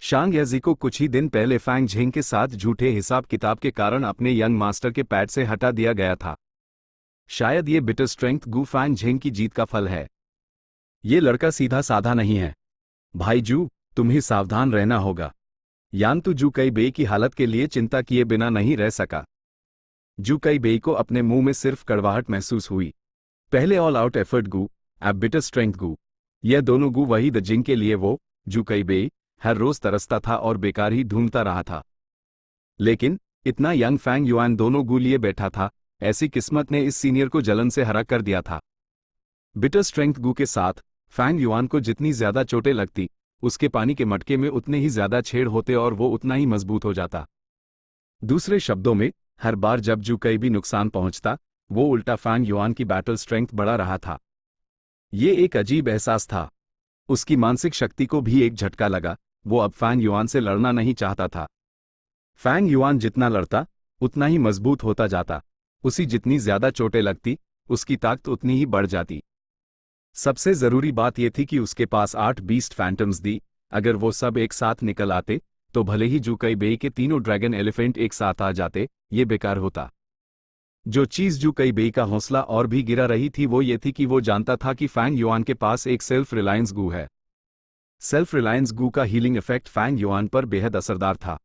शांग याजी को कुछ ही दिन पहले फैंग झेंग के साथ झूठे हिसाब किताब के कारण अपने यंग मास्टर के पैड से हटा दिया गया था। शायद ये बिटर स्ट्रेंथ गू फैंग झेंग की जीत का फल है। ये लड़का सीधा साधा नहीं है। भाई जू, तुम्हें सावधान रहना होगा। यानतू जू कई बेई की हालत के लिए चिंता किए बिना नहीं रह सका। जू कई बेई को अपने मुंह में सिर्फ कड़वाहट महसूस हुई। पहले ऑल आउट एफर्ट गू, अब बिटर स्ट्रेंथ गू, यह दोनों गू वही द जिनके लिए वो, जू कई बेई, हर रोज तरसता था और बेकार ही ढूंढता रहा था। लेकिन इतना यंग फैंग युआन दोनों गू लिए बैठा था, ऐसी किस्मत ने इस सीनियर को जलन से हरा कर दिया था। बिटर स्ट्रेंथ गू के साथ फैंग युआन को जितनी ज्यादा चोटें लगती, उसके पानी के मटके में उतने ही ज्यादा छेद होते और वो उतना ही मजबूत हो जाता। दूसरे शब्दों में, हर बार जब जू कई भी नुकसान पहुंचता, वो उल्टा फैंग युआन की बैटल स्ट्रेंथ बढ़ा रहा था। ये एक अजीब एहसास था। उसकी मानसिक शक्ति को भी एक झटका लगा। वो अब फैंग युआन से लड़ना नहीं चाहता था। फैंग युआन जितना लड़ता, उतना ही मजबूत होता जाता। उसी जितनी ज्यादा चोटें लगती, उसकी ताकत उतनी ही बढ़ जाती। सबसे जरूरी बात यह थी कि उसके पास 8 बीस्ट फैंटम्स थी। अगर वो सब एक साथ निकल आते, तो भले ही जू कई बेई के तीनों ड्रैगन एलिफेंट एक साथ आ जाते, ये बेकार होता। जो चीज जू कई बेई का हौसला और भी गिरा रही थी वो ये थी कि वो जानता था कि फैंग युआन के पास एक सेल्फ रिलायंस गू है। सेल्फ रिलायंस गू का हीलिंग इफेक्ट फैंग युआन पर बेहद असरदार था।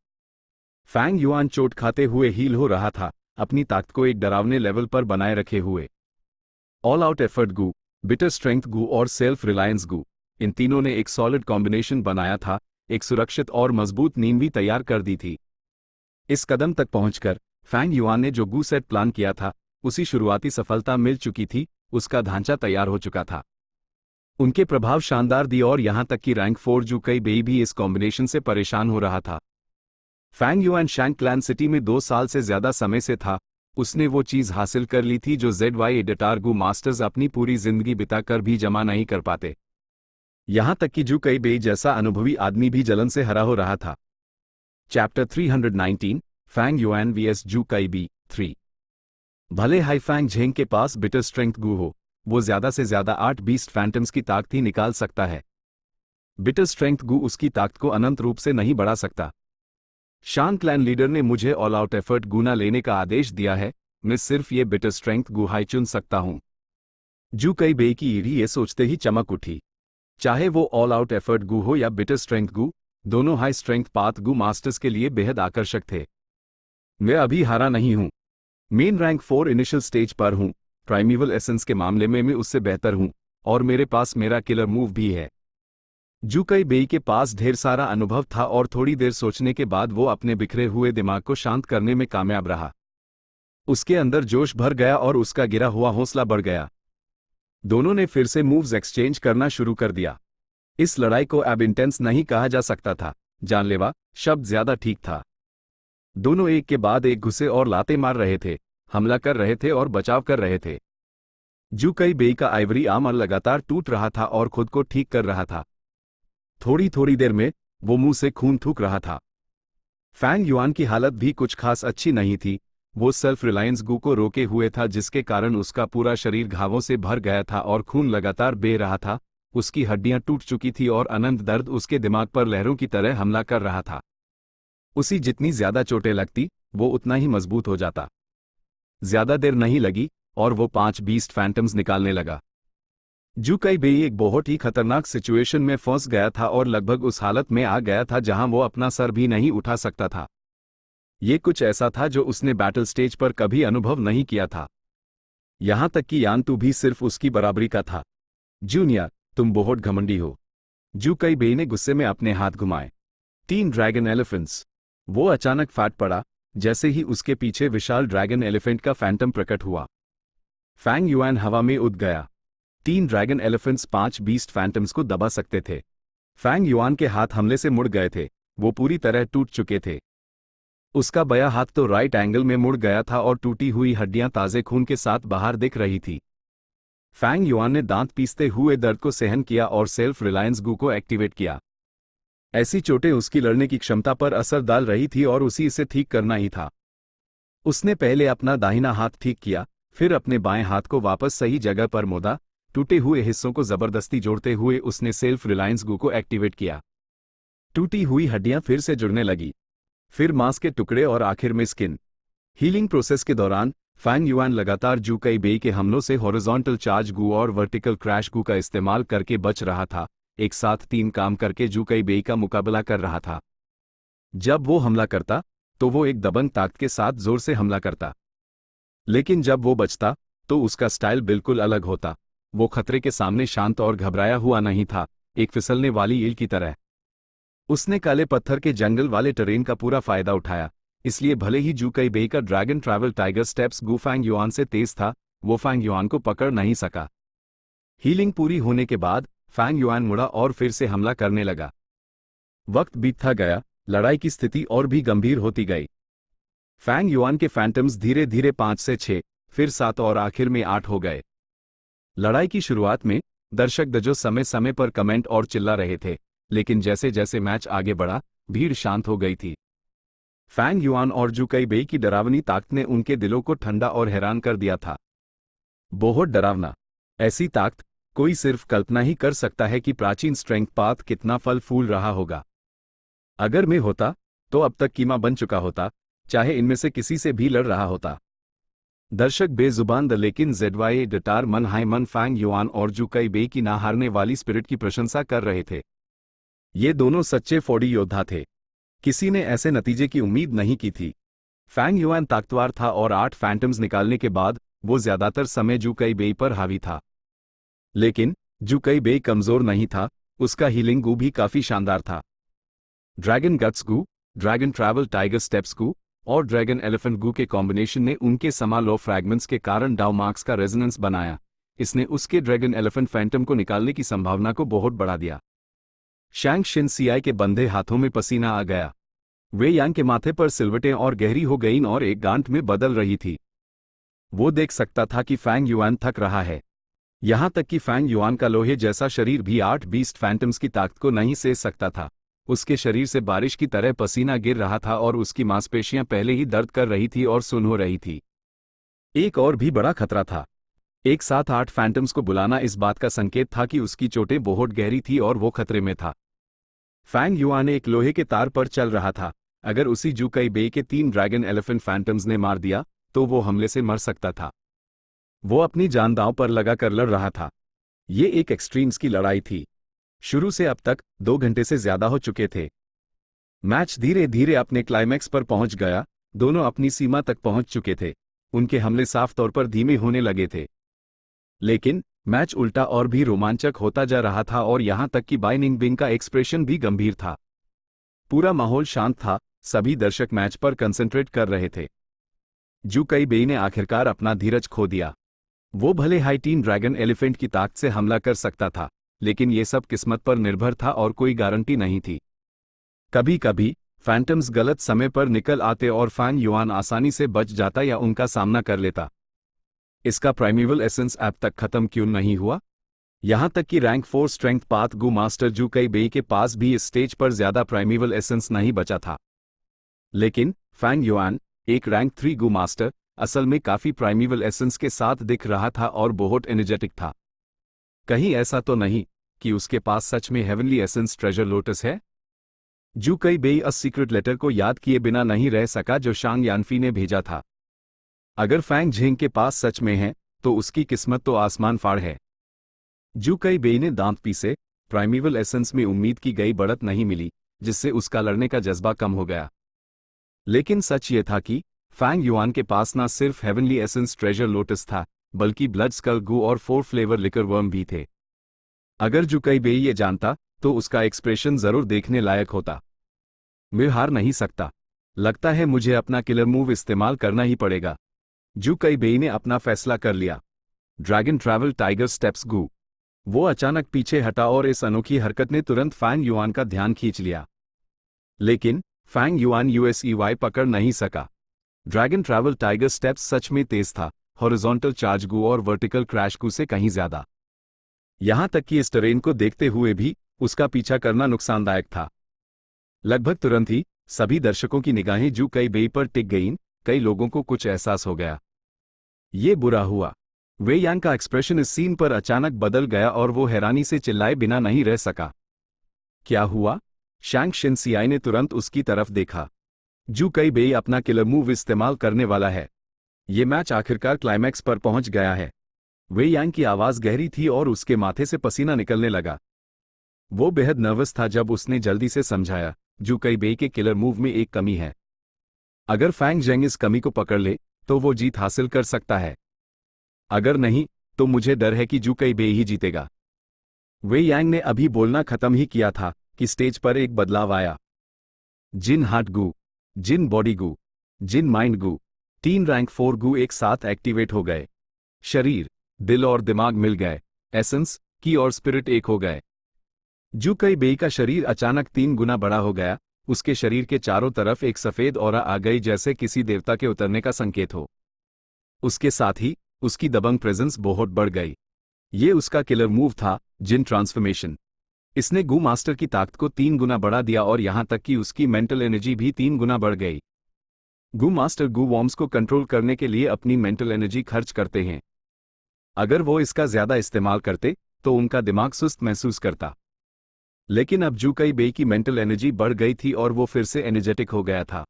फैंग युआन चोट खाते हुए हील हो रहा था, अपनी ताकत को एक डरावने लेवल पर बनाए रखे हुए। ऑल आउट एफर्ट गू, बिटर स्ट्रेंथ गू और सेल्फ रिलायंस गू, इन तीनों ने एक सॉलिड कॉम्बिनेशन बनाया था, एक सुरक्षित और मजबूत नींव भी तैयार कर दी थी। इस कदम तक पहुंचकर फैंग युआन ने जो गू सेट प्लान किया था, उसी शुरुआती सफलता मिल चुकी थी, उसका ढांचा तैयार हो चुका था। उनके प्रभाव शानदार थी और यहां तक कि रैंक 4 जू कई बेई भी इस कॉम्बिनेशन से परेशान हो रहा था। फैंग युआन शैंग क्लैन सिटी में 2 साल से ज्यादा समय से था। उसने वो चीज हासिल कर ली थी जो ZY एडिटार गू मास्टर्स अपनी पूरी जिंदगी बिताकर भी जमा नहीं कर पाते। यहां तक कि जू कई बेई जैसा अनुभवी आदमी भी जलन से हरा हो रहा था। चैप्टर 319, फैंग युआन vs जू कई बी 3। भले हाई फैंग झेंग के पास बिटर स्ट्रेंथ गू हो, वो ज्यादा से ज्यादा 8 बीस्ट फैंटम्स की ताकत ही निकाल सकता है। बिटर स्ट्रेंथ गू उसकी ताकत को अनंत रूप से नहीं बढ़ा सकता। शान क्लैन लीडर ने मुझे ऑल आउट एफर्ट गुना लेने का आदेश दिया है, मैं सिर्फ ये बिटर स्ट्रेंथ गू हाई चुन सकता हूं। जू कई बेई की ईड़ी ये सोचते ही चमक उठी। चाहे वो ऑल आउट एफर्ट गू हो या बिटर स्ट्रेंथ गू, दोनों हाई स्ट्रेंथ पाथ गू मास्टर्स के लिए बेहद आकर्षक थे। मैं अभी हारा नहीं हूं। मेन रैंक 4 इनिशियल स्टेज पर हूं, प्राइमिवल एसेंस के मामले में मैं उससे बेहतर हूं, और मेरे पास मेरा किलर मूव भी है। जू कई बेई के पास ढेर सारा अनुभव था और थोड़ी देर सोचने के बाद वो अपने बिखरे हुए दिमाग को शांत करने में कामयाब रहा। उसके अंदर जोश भर गया और उसका गिरा हुआ हौसला बढ़ गया। दोनों ने फिर से मूव्स एक्सचेंज करना शुरू कर दिया। इस लड़ाई को अब इंटेंस नहीं कहा जा सकता था, जानलेवा शब्द ज्यादा ठीक था। दोनों एक के बाद एक घुसे और लाते मार रहे थे, हमला कर रहे थे और बचाव कर रहे थे। जू कई बेई का आइवरी आर्मर लगातार टूट रहा था और खुद को ठीक कर रहा था। थोड़ी थोड़ी देर में वो मुंह से खून थूक रहा था। फैंग युआन की हालत भी कुछ खास अच्छी नहीं थी। वो सेल्फ रिलायंस गू को रोके हुए था, जिसके कारण उसका पूरा शरीर घावों से भर गया था और खून लगातार बह रहा था। उसकी हड्डियां टूट चुकी थी और अनंत दर्द उसके दिमाग पर लहरों की तरह हमला कर रहा था। उसी जितनी ज्यादा चोटें लगती, वो उतना ही मजबूत हो जाता। ज्यादा देर नहीं लगी और वो 5 बीस्ट फैंटम्स निकालने लगा। जू कई बेई एक बहुत ही खतरनाक सिचुएशन में फंस गया था और लगभग उस हालत में आ गया था जहां वो अपना सर भी नहीं उठा सकता था। ये कुछ ऐसा था जो उसने बैटल स्टेज पर कभी अनुभव नहीं किया था। यहां तक कि यानतू भी सिर्फ उसकी बराबरी का था। जूनियर, तुम बहुत घमंडी हो। जू कई बेई ने गुस्से में अपने हाथ घुमाए। 3 ड्रैगन एलिफेंट्स। वो अचानक फाट पड़ा जैसे ही उसके पीछे विशाल ड्रैगन एलिफेंट का फैंटम प्रकट हुआ। फैंग युआन हवा में उड़ गया। 3 ड्रैगन एलिफेंट्स 5 बीस्ट फैंटम्स को दबा सकते थे। फैंग युआन के हाथ हमले से मुड़ गए थे, वो पूरी तरह टूट चुके थे। उसका बायां हाथ तो राइट एंगल में मुड़ गया था और टूटी हुई हड्डियां ताजे खून के साथ बाहर दिख रही थी। फैंग युआन ने दांत पीसते हुए दर्द को सहन किया और सेल्फ रिलायंस गू को एक्टिवेट किया। ऐसी चोटें उसकी लड़ने की क्षमता पर असर डाल रही थी और उसी इसे ठीक करना ही था। उसने पहले अपना दाहिना हाथ ठीक किया, फिर अपने बाएं हाथ को वापस सही जगह पर मोड़ा। टूटे हुए हिस्सों को जबरदस्ती जोड़ते हुए उसने सेल्फ रिलायंस गू को एक्टिवेट किया। टूटी हुई हड्डियां फिर से जुड़ने लगी, फिर मांस के टुकड़े और आखिर में स्किन। हीलिंग प्रोसेस के दौरान फैंग युआन लगातार जू कई बेई के हमलों से हॉरिजॉन्टल चार्ज गू और वर्टिकल क्रैश गू का इस्तेमाल करके बच रहा था। एक साथ 3 काम करके जू कई बेई का मुकाबला कर रहा था। जब वो हमला करता तो वो एक दबंग ताकत के साथ जोर से हमला करता, लेकिन जब वो बचता तो उसका स्टाइल बिल्कुल अलग होता। वो खतरे के सामने शांत और घबराया हुआ नहीं था, एक फिसलने वाली ईल की तरह। उसने काले पत्थर के जंगल वाले टेरेन का पूरा फायदा उठाया, इसलिए भले ही जू कई बेई का ड्रैगन ट्रैवल टाइगर स्टेप्स गू फैंग युआन से तेज था, वो फैंग युआन को पकड़ नहीं सका। हीलिंग पूरी होने के बाद फैंग युआन मुड़ा और फिर से हमला करने लगा। वक्त बीतता गया, लड़ाई की स्थिति और भी गंभीर होती गई। फैंग युआन के फैंटम्स धीरे धीरे 5 से 6, फिर 7 और आखिर में 8 हो गए। लड़ाई की शुरुआत में दर्शक दजो समय समय पर कमेंट और चिल्ला रहे थे, लेकिन जैसे जैसे मैच आगे बढ़ा, भीड़ शांत हो गई थी। फैंग युआन और जू कई बेई की डरावनी ताकत ने उनके दिलों को ठंडा और हैरान कर दिया था। बहुत डरावना। ऐसी ताकत, कोई सिर्फ कल्पना ही कर सकता है कि प्राचीन स्ट्रेंथ पाथ कितना फल फूल रहा होगा। अगर मैं होता, तो अब तक कीमा बन चुका होता, चाहे इनमें से किसी से भी लड़ रहा होता। दर्शक बेजुबान लेकिन जेडवाई डटार मन हाय मन फैंग युआन और जू कई बेई की ना हारने वाली स्पिरिट की प्रशंसा कर रहे थे। ये दोनों सच्चे फौड़ी योद्धा थे। किसी ने ऐसे नतीजे की उम्मीद नहीं की थी। फैंग युआन ताकतवर था और 8 फैंटम्स निकालने के बाद वो ज्यादातर समय जू कई बेई पर हावी था। लेकिन जू कई बेई कमजोर नहीं था, उसका हीलिंग गू भी काफी शानदार था। ड्रैगन गट्स गू, ड्रैगन ट्रैवल टाइगर स्टेप्स गू और ड्रैगन एलिफेंट गू के कॉम्बिनेशन ने उनके समा लो फ्रैगमेंट्स के कारण डाउ मार्क्स का रेजोनेंस बनाया। इसने उसके ड्रैगन एलिफेंट फैंटम को निकालने की संभावना को बहुत बढ़ा दिया। शैंग शिन सियाई के बंधे हाथों में पसीना आ गया। वे यांग के माथे पर सिलवटें और गहरी हो गईं और एक गांठ में बदल रही थी। वो देख सकता था कि फैंग युआन थक रहा है। यहां तक कि फैंग युआन का लोहे जैसा शरीर भी 8 बीस्ट फैंटम्स की ताकत को नहीं सह सकता था। उसके शरीर से बारिश की तरह पसीना गिर रहा था और उसकी मांसपेशियां पहले ही दर्द कर रही थी और सुन्न हो रही थी। एक और भी बड़ा खतरा था। एक साथ 8 फैंटम्स को बुलाना इस बात का संकेत था कि उसकी चोटें बहुत गहरी थी और वो खतरे में था। फैंग युआन एक लोहे के तार पर चल रहा था। अगर उसी जू कई बेई के 3 ड्रैगन एलिफेंट फैंटम्स ने मार दिया, तो वो हमले से मर सकता था। वो अपनी जान दांव पर लगाकर लड़ रहा था। ये एक एक्सट्रीम्स की लड़ाई थी। शुरू से अब तक 2 घंटे से ज्यादा हो चुके थे। मैच धीरे धीरे अपने क्लाइमैक्स पर पहुंच गया। दोनों अपनी सीमा तक पहुंच चुके थे। उनके हमले साफ तौर पर धीमे होने लगे थे। लेकिन मैच उल्टा और भी रोमांचक होता जा रहा था और यहां तक कि बाई निंगबिंग का एक्सप्रेशन भी गंभीर था। पूरा माहौल शांत था, सभी दर्शक मैच पर कंसंट्रेट कर रहे थे। जू कई बेई ने आखिरकार अपना धीरज खो दिया। वो भले हाई टीन ड्रैगन एलिफेंट की ताकत से हमला कर सकता था, लेकिन ये सब किस्मत पर निर्भर था और कोई गारंटी नहीं थी। कभी कभी फैंटम्स गलत समय पर निकल आते और फैंग युआन आसानी से बच जाता या उनका सामना कर लेता। इसका प्राइमेवल एसेंस अब तक खत्म क्यों नहीं हुआ? यहां तक कि रैंक 4 स्ट्रेंथ पाथ गू मास्टर जू कई बेई के पास भी इस स्टेज पर ज्यादा प्राइमेवल एसेंस नहीं बचा था। लेकिन फैंग युआन, एक रैंक 3 गू मास्टर, असल में काफी प्राइमेवल एसेंस के साथ दिख रहा था और बहुत एनर्जेटिक था। कहीं ऐसा तो नहीं कि उसके पास सच में हेवनली एसेंस ट्रेजर लोटस है? जू कई बेई उस सीक्रेट लेटर को याद किए बिना नहीं रह सका जो शांग यानफी ने भेजा था। अगर फैंग झिंग के पास सच में है, तो उसकी किस्मत तो आसमान फाड़ है। जू कई बेई ने दांत पीसे। प्राइमेवल एसेंस में उम्मीद की गई बढ़त नहीं मिली, जिससे उसका लड़ने का जज्बा कम हो गया। लेकिन सच ये था कि फैंग युआन के पास न सिर्फ हेवनली एसेंस ट्रेजर लोटस था, बल्कि ब्लड स्कल गू और 4 फ्लेवर लिकर वर्म भी थे। अगर जू कई बेई ये जानता, तो उसका एक्सप्रेशन जरूर देखने लायक होता। मैं हार नहीं सकता। लगता है मुझे अपना किलर मूव इस्तेमाल करना ही पड़ेगा। जू कई बेई ने अपना फैसला कर लिया। ड्रैगन ट्रैवल टाइगर स्टेप्स गू। वो अचानक पीछे हटा और इस अनोखी हरकत ने तुरंत फैंग युआन का ध्यान खींच लिया। लेकिन फैंग युआन यूएसईवाई पकड़ नहीं सका। ड्रैगन ट्रैवल टाइगर स्टेप्स सच में तेज था, हॉरिजॉन्टल चार्ज गू और वर्टिकल क्रैश गू से कहीं ज्यादा। यहां तक कि इस टेरेन को देखते हुए भी उसका पीछा करना नुकसानदायक था। लगभग तुरंत ही सभी दर्शकों की निगाहें जू कई बेई पर टिक गईं। कई लोगों को कुछ एहसास हो गया। ये बुरा हुआ। वे यांग का एक्सप्रेशन इस सीन पर अचानक बदल गया और वो हैरानी से चिल्लाए बिना नहीं रह सका। क्या हुआ? शैंग शिनसियाई ने तुरंत उसकी तरफ देखा। जू कई बेई अपना किलर मूव इस्तेमाल करने वाला है। ये मैच आखिरकार क्लाइमैक्स पर पहुंच गया है। वे यांग की आवाज गहरी थी और उसके माथे से पसीना निकलने लगा। वो बेहद नर्वस था जब उसने जल्दी से समझाया, जू कई बेई के किलर मूव में एक कमी है। अगर फैंग जेंग इस कमी को पकड़ ले, तो वो जीत हासिल कर सकता है। अगर नहीं, तो मुझे डर है कि जू कई बेई ही जीतेगा। वे यांग ने अभी बोलना खत्म ही किया था कि स्टेज पर एक बदलाव आया। जिन हार्ट गू, जिन बॉडी गू, जिन माइंड गू, 3 रैंक 4 गू एक साथ एक्टिवेट हो गए। शरीर, दिल और दिमाग मिल गए। एसेंस, की और स्पिरिट एक हो गए। जू कई बेई का शरीर अचानक 3 गुना बड़ा हो गया। उसके शरीर के चारों तरफ एक सफेद ऑरा आ गई, जैसे किसी देवता के उतरने का संकेत हो। उसके साथ ही उसकी दबंग प्रेजेंस बहुत बढ़ गई। ये उसका किलर मूव था, जिन ट्रांसफॉर्मेशन। इसने गू मास्टर की ताकत को 3 गुना बढ़ा दिया और यहां तक कि उसकी मेंटल एनर्जी भी 3 गुना बढ़ गई। गू मास्टर गू वॉर्म्स को कंट्रोल करने के लिए अपनी मेंटल एनर्जी खर्च करते हैं। अगर वो इसका ज्यादा इस्तेमाल करते तो उनका दिमाग सुस्त महसूस करता। लेकिन अब जू कई बेई की मेंटल एनर्जी बढ़ गई थी और वो फिर से एनर्जेटिक हो गया था।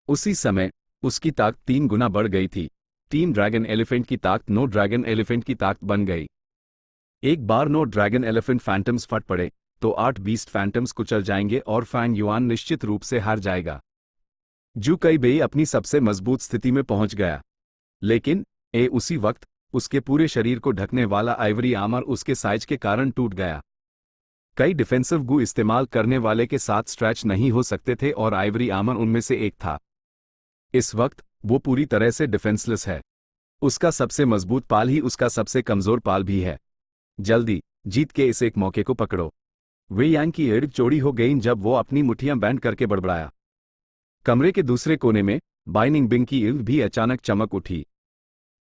उसी समय उसकी ताकत 3 गुना बढ़ गई थी। टीम ड्रैगन एलिफेंट की ताकत 9 ड्रैगन एलिफेंट की ताकत बन गई। एक बार 9 ड्रैगन एलिफेंट फैंटम्स फट पड़े तो 8 बीस्ट फैंटम्स कुचल जाएंगे और फैंग युआन निश्चित रूप से हार जाएगा। जू कई बेई अपनी सबसे मजबूत स्थिति में पहुंच गया। लेकिन उसी वक्त उसके पूरे शरीर को ढकने वाला आइवरी आर्मर उसके साइज के कारण टूट गया। कई डिफेंसिव गू इस्तेमाल करने वाले के साथ स्ट्रेच नहीं हो सकते थे और आइवरी आर्मर उनमें से एक था। इस वक्त वो पूरी तरह से डिफेंसलेस है। उसका सबसे मजबूत पाल ही उसका सबसे कमजोर पाल भी है। जल्दी जीत के इस एक मौके को पकड़ो। वे यांग की एड़ चौड़ी हो गई जब वो अपनी मुट्ठियां बैंड करके बड़बड़ाया। कमरे के दूसरे कोने में बाइनिंग बिंग की ईल्ड भी अचानक चमक उठी।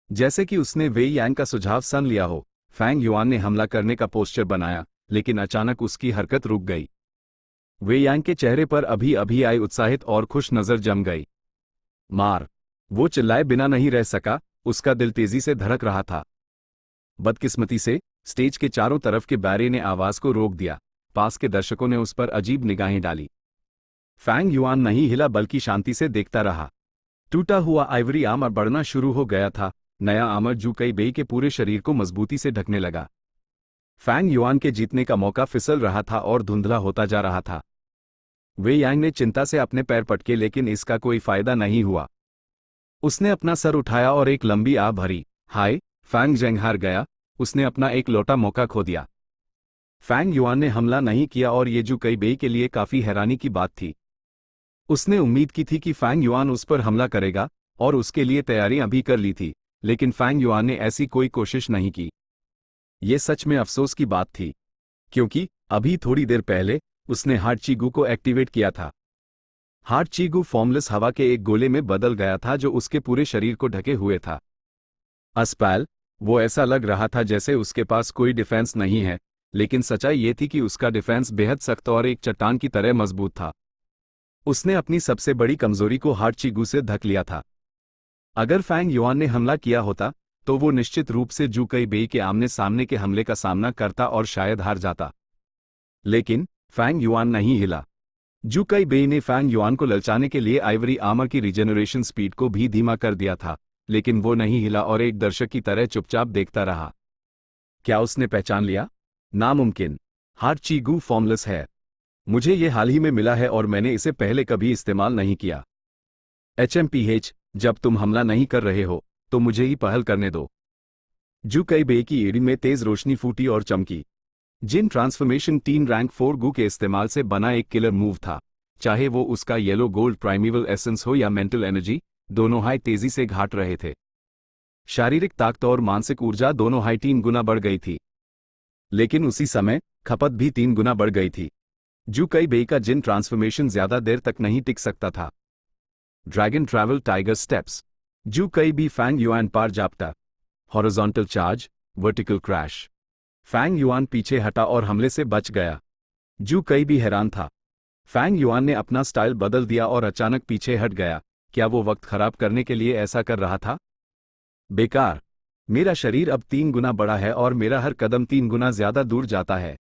जैसे कि उसने वे यांग का सुझाव सुन लिया हो, फैंग युआन ने हमला करने का पोस्चर बनाया, लेकिन अचानक उसकी हरकत रुक गई। वे यांग के चेहरे पर अभी अभी आई उत्साहित और खुश नजर जम गई। मार! वो चिल्लाए बिना नहीं रह सका, उसका दिल तेजी से धड़क रहा था। बदकिस्मती से स्टेज के चारों तरफ के बैरे ने आवाज को रोक दिया। पास के दर्शकों ने उस पर अजीब निगाहें डाली। फैंग युआन नहीं हिला बल्कि शांति से देखता रहा। टूटा हुआ आइवरी आर्मर बढ़ना शुरू हो गया था। नया आर्मर जू कई बेई के पूरे शरीर को मजबूती से ढकने लगा। फैंग युआन के जीतने का मौका फिसल रहा था और धुंधला होता जा रहा था। वे यांग ने चिंता से अपने पैर पटके, लेकिन इसका कोई फायदा नहीं हुआ। उसने अपना सर उठाया और एक लंबी आह भरी। हाय! फैंग जेंग हार गया। उसने अपना एक लौटा मौका खो दिया। फैंग युआन ने हमला नहीं किया और ये जू कई बेई के लिए काफी हैरानी की बात थी। उसने उम्मीद की थी कि फैंग युआन उस पर हमला करेगा और उसके लिए तैयारियां भी कर ली थी, लेकिन फैंग युआन ने ऐसी कोई कोशिश नहीं की। ये सच में अफसोस की बात थी, क्योंकि अभी थोड़ी देर पहले उसने हार्ड चीगू को एक्टिवेट किया था। हार्ड चीगू फॉर्मलेस हवा के एक गोले में बदल गया था जो उसके पूरे शरीर को ढके हुए था। अस्पैल, वो ऐसा लग रहा था जैसे उसके पास कोई डिफेंस नहीं है, लेकिन सच्चाई ये थी कि उसका डिफेंस बेहद सख्त और एक चट्टान की तरह मजबूत था। उसने अपनी सबसे बड़ी कमजोरी को हार्ड चीगू से ढक लिया था। अगर फैंग युआन ने हमला किया होता तो वो निश्चित रूप से जू कई बेई के आमने सामने के हमले का सामना करता और शायद हार जाता। लेकिन फैंग युआन नहीं हिला। जू कई बेई ने फैंग युआन को ललचाने के लिए आइवरी आर्मर की रिजेनरेशन स्पीड को भी धीमा कर दिया था, लेकिन वो नहीं हिला और एक दर्शक की तरह चुपचाप देखता रहा। क्या उसने पहचान लिया? नामुमकिन। हार्ड चीगू फॉर्मलेस है। मुझे ये हाल ही में मिला है और मैंने इसे पहले कभी इस्तेमाल नहीं किया। HMPH, जब तुम हमला नहीं कर रहे हो तो मुझे ही पहल करने दो। जू कई बेई की एड़ी में तेज रोशनी फूटी और चमकी। जिन ट्रांसफॉर्मेशन 3 रैंक 4 गू के इस्तेमाल से बना एक किलर मूव था, चाहे वो उसका येलो गोल्ड प्राइमेवल एसेंस हो या मेंटल एनर्जी, दोनों हाई तेजी से घाट रहे थे। शारीरिक ताकत और मानसिक ऊर्जा दोनों हाई 3 गुना बढ़ गई थी, लेकिन उसी समय खपत भी 3 गुना बढ़ गई थी। जू कई बेई का जिन ट्रांसफॉर्मेशन ज्यादा देर तक नहीं टिक सकता था। Dragon travel tiger steps. जू कई बी फैंग युआन पार जापटा। Horizontal charge, vertical crash. Fang Yuan पीछे हटा और हमले से बच गया। जू कई भी हैरान था। फैंग युआन ने अपना स्टाइल बदल दिया और अचानक पीछे हट गया। क्या वो वक्त खराब करने के लिए ऐसा कर रहा था? बेकार। मेरा शरीर अब 3 गुना बड़ा है और मेरा हर कदम 3 गुना ज्यादा दूर जाता है।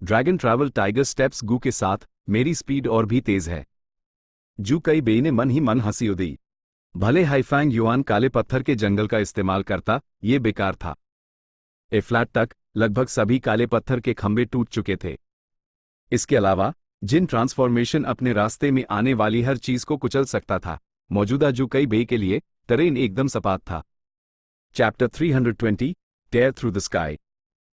ड्रैगन ट्रैवल टाइगर स्टेप्स गू के साथ मेरी स्पीड और भी तेज है। जू कई बेई ने मन ही मन हंसी उड़ी। भले हाईफैंग युआन काले पत्थर के जंगल का इस्तेमाल करता, ये बेकार था। फ्लैट तक लगभग सभी काले पत्थर के खंभे टूट चुके थे। इसके अलावा जिन ट्रांसफॉर्मेशन अपने रास्ते में आने वाली हर चीज को कुचल सकता था, मौजूदा जू कई बेई के लिए टेरेन एकदम सपाट था। Chapter 320, tear through the sky.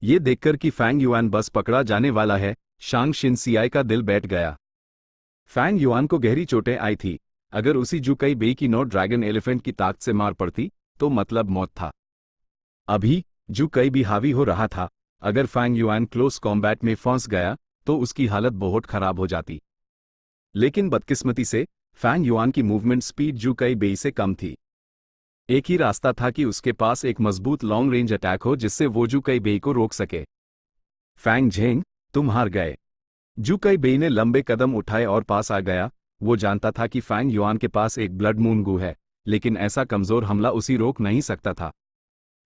ये देखकर कि फैंग युआन बस पकड़ा जाने वाला है, शांग शिनसियाई का दिल बैठ गया। फैंग युआन को गहरी चोटें आई थी। अगर उसी जू कई बेई की 9 ड्रैगन एलिफेंट की ताकत से मार पड़ती तो मतलब मौत था। अभी जू कई भी हावी हो रहा था, अगर फैंग युआन क्लोज कॉम्बैट में फंस गया तो उसकी हालत बहुत खराब हो जाती। लेकिन बदकिस्मती से फैंग युआन की मूवमेंट स्पीड जू कई बेई से कम थी। एक ही रास्ता था कि उसके पास एक मजबूत लॉन्ग रेंज अटैक हो जिससे वो जू कई बेई को रोक सके। फैंग झेंग, तुम हार गए। जू कई बेई ने लंबे कदम उठाए और पास आ गया। वो जानता था कि फैंग युआन के पास एक ब्लड मून गू है, लेकिन ऐसा कमजोर हमला उसी रोक नहीं सकता था।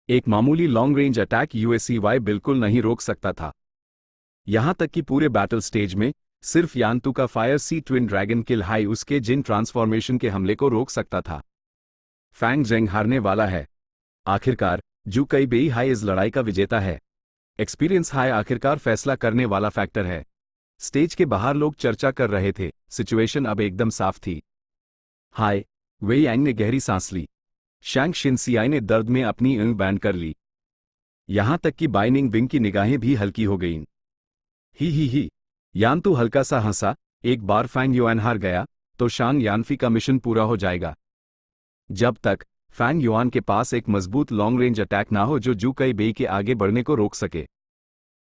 एक मामूली लॉन्ग रेंज अटैक यूएससीवाई बिल्कुल नहीं रोक सकता था। यहां तक कि पूरे बैटल स्टेज में सिर्फ यान्तु का फायर सी ट्विन ड्रैगन किल हाई उसके जिन ट्रांसफॉर्मेशन के हमले को रोक सकता था। फैंग जेंग हारने वाला है। आखिरकार जू कई बेई हाई इस लड़ाई का विजेता है। एक्सपीरियंस हाई आखिरकार फैसला करने वाला फैक्टर है। स्टेज के बाहर लोग चर्चा कर रहे थे। सिचुएशन अब एकदम साफ थी। हाय, वेई यांग ने गहरी सांस ली। शैंग शिनसियाई ने दर्द में अपनी ऊँग बैंड कर ली। यहां तक कि बाइनिंग बिंग की निगाहें भी हल्की हो गईं। ही यान्तु हल्का सा हंसा। एक बार फैंग युआन हार गया तो शांग यानफी का मिशन पूरा हो जाएगा। जब तक फैंग युआन के पास एक मजबूत लॉन्ग रेंज अटैक ना हो जो जू कई बेई के आगे बढ़ने को रोक सके।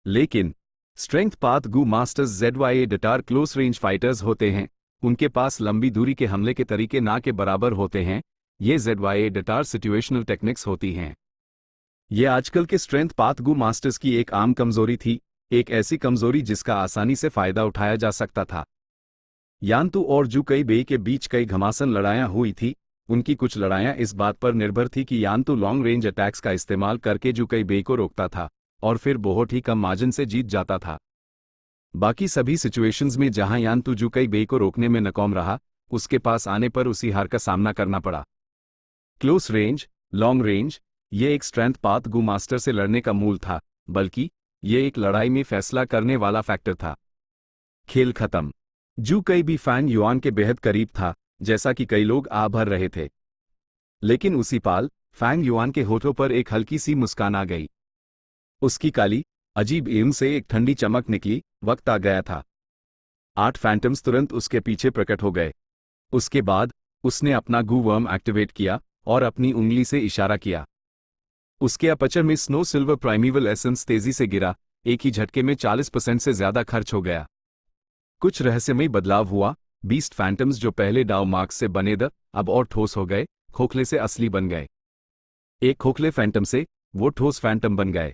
लेकिन स्ट्रेंथ पाथ गू masters ZYA डटार close range fighters होते हैं। उनके पास लंबी दूरी के हमले के तरीके ना के बराबर होते हैं। ये ZYA डटार सिचुएशनल टेक्निक्स होती हैं। ये आजकल के स्ट्रेंथ पाथ गू मास्टर्स की एक आम कमजोरी थी, एक ऐसी कमजोरी जिसका आसानी से फायदा उठाया जा सकता था। यान्तु और जू कई बेई के बीच कई घमासान लड़ाइयां हुई थी। उनकी कुछ लड़ाइयां इस बात पर निर्भर थी कि यान्तु लॉन्ग रेंज अटैक्स का इस्तेमाल करके जू कई बेई को रोकता था और फिर बहुत ही कम मार्जिन से जीत जाता था। बाकी सभी सिचुएशंस में जहां यान्तु जू कई बेई को रोकने में नाकाम रहा, उसके पास आने पर उसी हार का सामना करना पड़ा। क्लोज रेंज, लॉन्ग रेंज, ये एक स्ट्रेंथ पाथ गू मास्टर से लड़ने का मूल था, बल्कि ये एक लड़ाई में फैसला करने वाला फैक्टर था। खेल खत्म। जू कई भी फैंग युआन के बेहद करीब था, जैसा कि कई लोग आ भर रहे थे। लेकिन उसी पाल फैंग युआन के होठों पर एक हल्की सी मुस्कान आ गई। उसकी काली अजीब एम से एक ठंडी चमक निकली। वक्त आ गया था। 8 फैंटम्स तुरंत उसके पीछे प्रकट हो गए। उसके बाद उसने अपना गू वर्म एक्टिवेट किया और अपनी उंगली से इशारा किया। उसके अपचर में स्नो सिल्वर प्राइमीवल एसेंस तेजी से गिरा। एक ही झटके में 40% से ज्यादा खर्च हो गया। कुछ रहस्यमय बदलाव हुआ। बीस्ट फैंटम्स जो पहले डाउ मार्क्स से बने द अब और ठोस हो गए, खोखले से असली बन गए। एक खोखले फैंटम से वो ठोस फैंटम बन गए।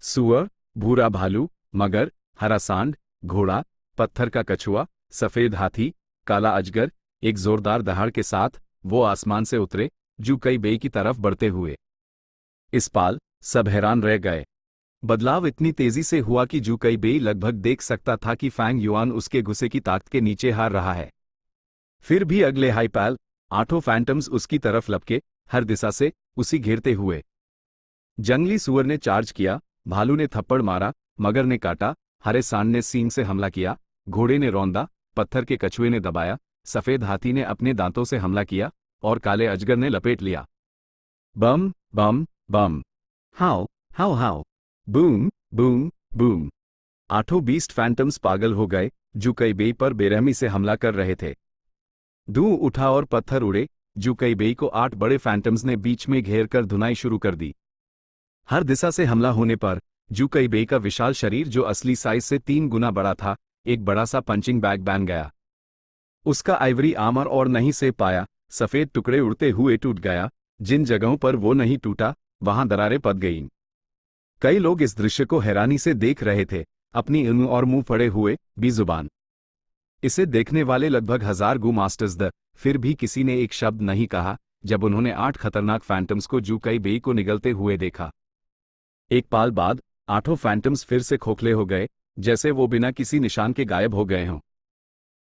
सुअर, भूरा भालू, मगर, हरा सांड, घोड़ा, पत्थर का कछुआ, सफेद हाथी, काला अजगर, एक जोरदार दहाड़ के साथ वो आसमान से उतरे, जू कई बेई की तरफ बढ़ते हुए। इस पाल सब हैरान रह गए। बदलाव इतनी तेजी से हुआ कि जू कई बेई लगभग देख सकता था कि फैंग युआन उसके गुस्से की ताकत के नीचे हार रहा है। फिर भी अगले हाई पाल 8 फैंटम्स उसकी तरफ लपके, हर दिशा से उसी घेरते हुए। जंगली सुअर ने चार्ज किया, भालू ने थप्पड़ मारा, मगर ने काटा, हरे सांड ने सींग से हमला किया, घोड़े ने रौंदा, पत्थर के कछुए ने दबाया, सफेद हाथी ने अपने दांतों से हमला किया और काले अजगर ने लपेट लिया। बम बम बम, हाउ हाउ हाउ, boom boom boom. 8 beast phantoms पागल हो गए, जू कई बेई पर बेरहमी से हमला कर रहे थे। धूं उठा और पत्थर उड़े। जू कई बेई को 8 बड़े फैंटम्स ने बीच में घेर कर धुनाई शुरू कर दी। हर दिशा से हमला होने पर जू कई बेई का विशाल शरीर जो असली साइज से 3 गुना बड़ा था, एक बड़ा सा पंचिंग बैग बन गया। उसका आइवरी आर्मर और नहीं से पाया सफेद टुकड़े उड़ते हुए टूट गया। जिन जगहों पर वो नहीं टूटा वहां दरारें पड़ गईं। कई लोग इस दृश्य को हैरानी से देख रहे थे, अपनी ऊँग और मुंह फड़े हुए, बेजुबान। इसे देखने वाले लगभग 1000 गू मास्टर्स द, फिर भी किसी ने एक शब्द नहीं कहा जब उन्होंने 8 खतरनाक फैंटम्स को जू कई बेई को निगलते हुए देखा। एक पाल बाद 8 फैंटम्स फिर से खोखले हो गए, जैसे वो बिना किसी निशान के गायब हो गए हों।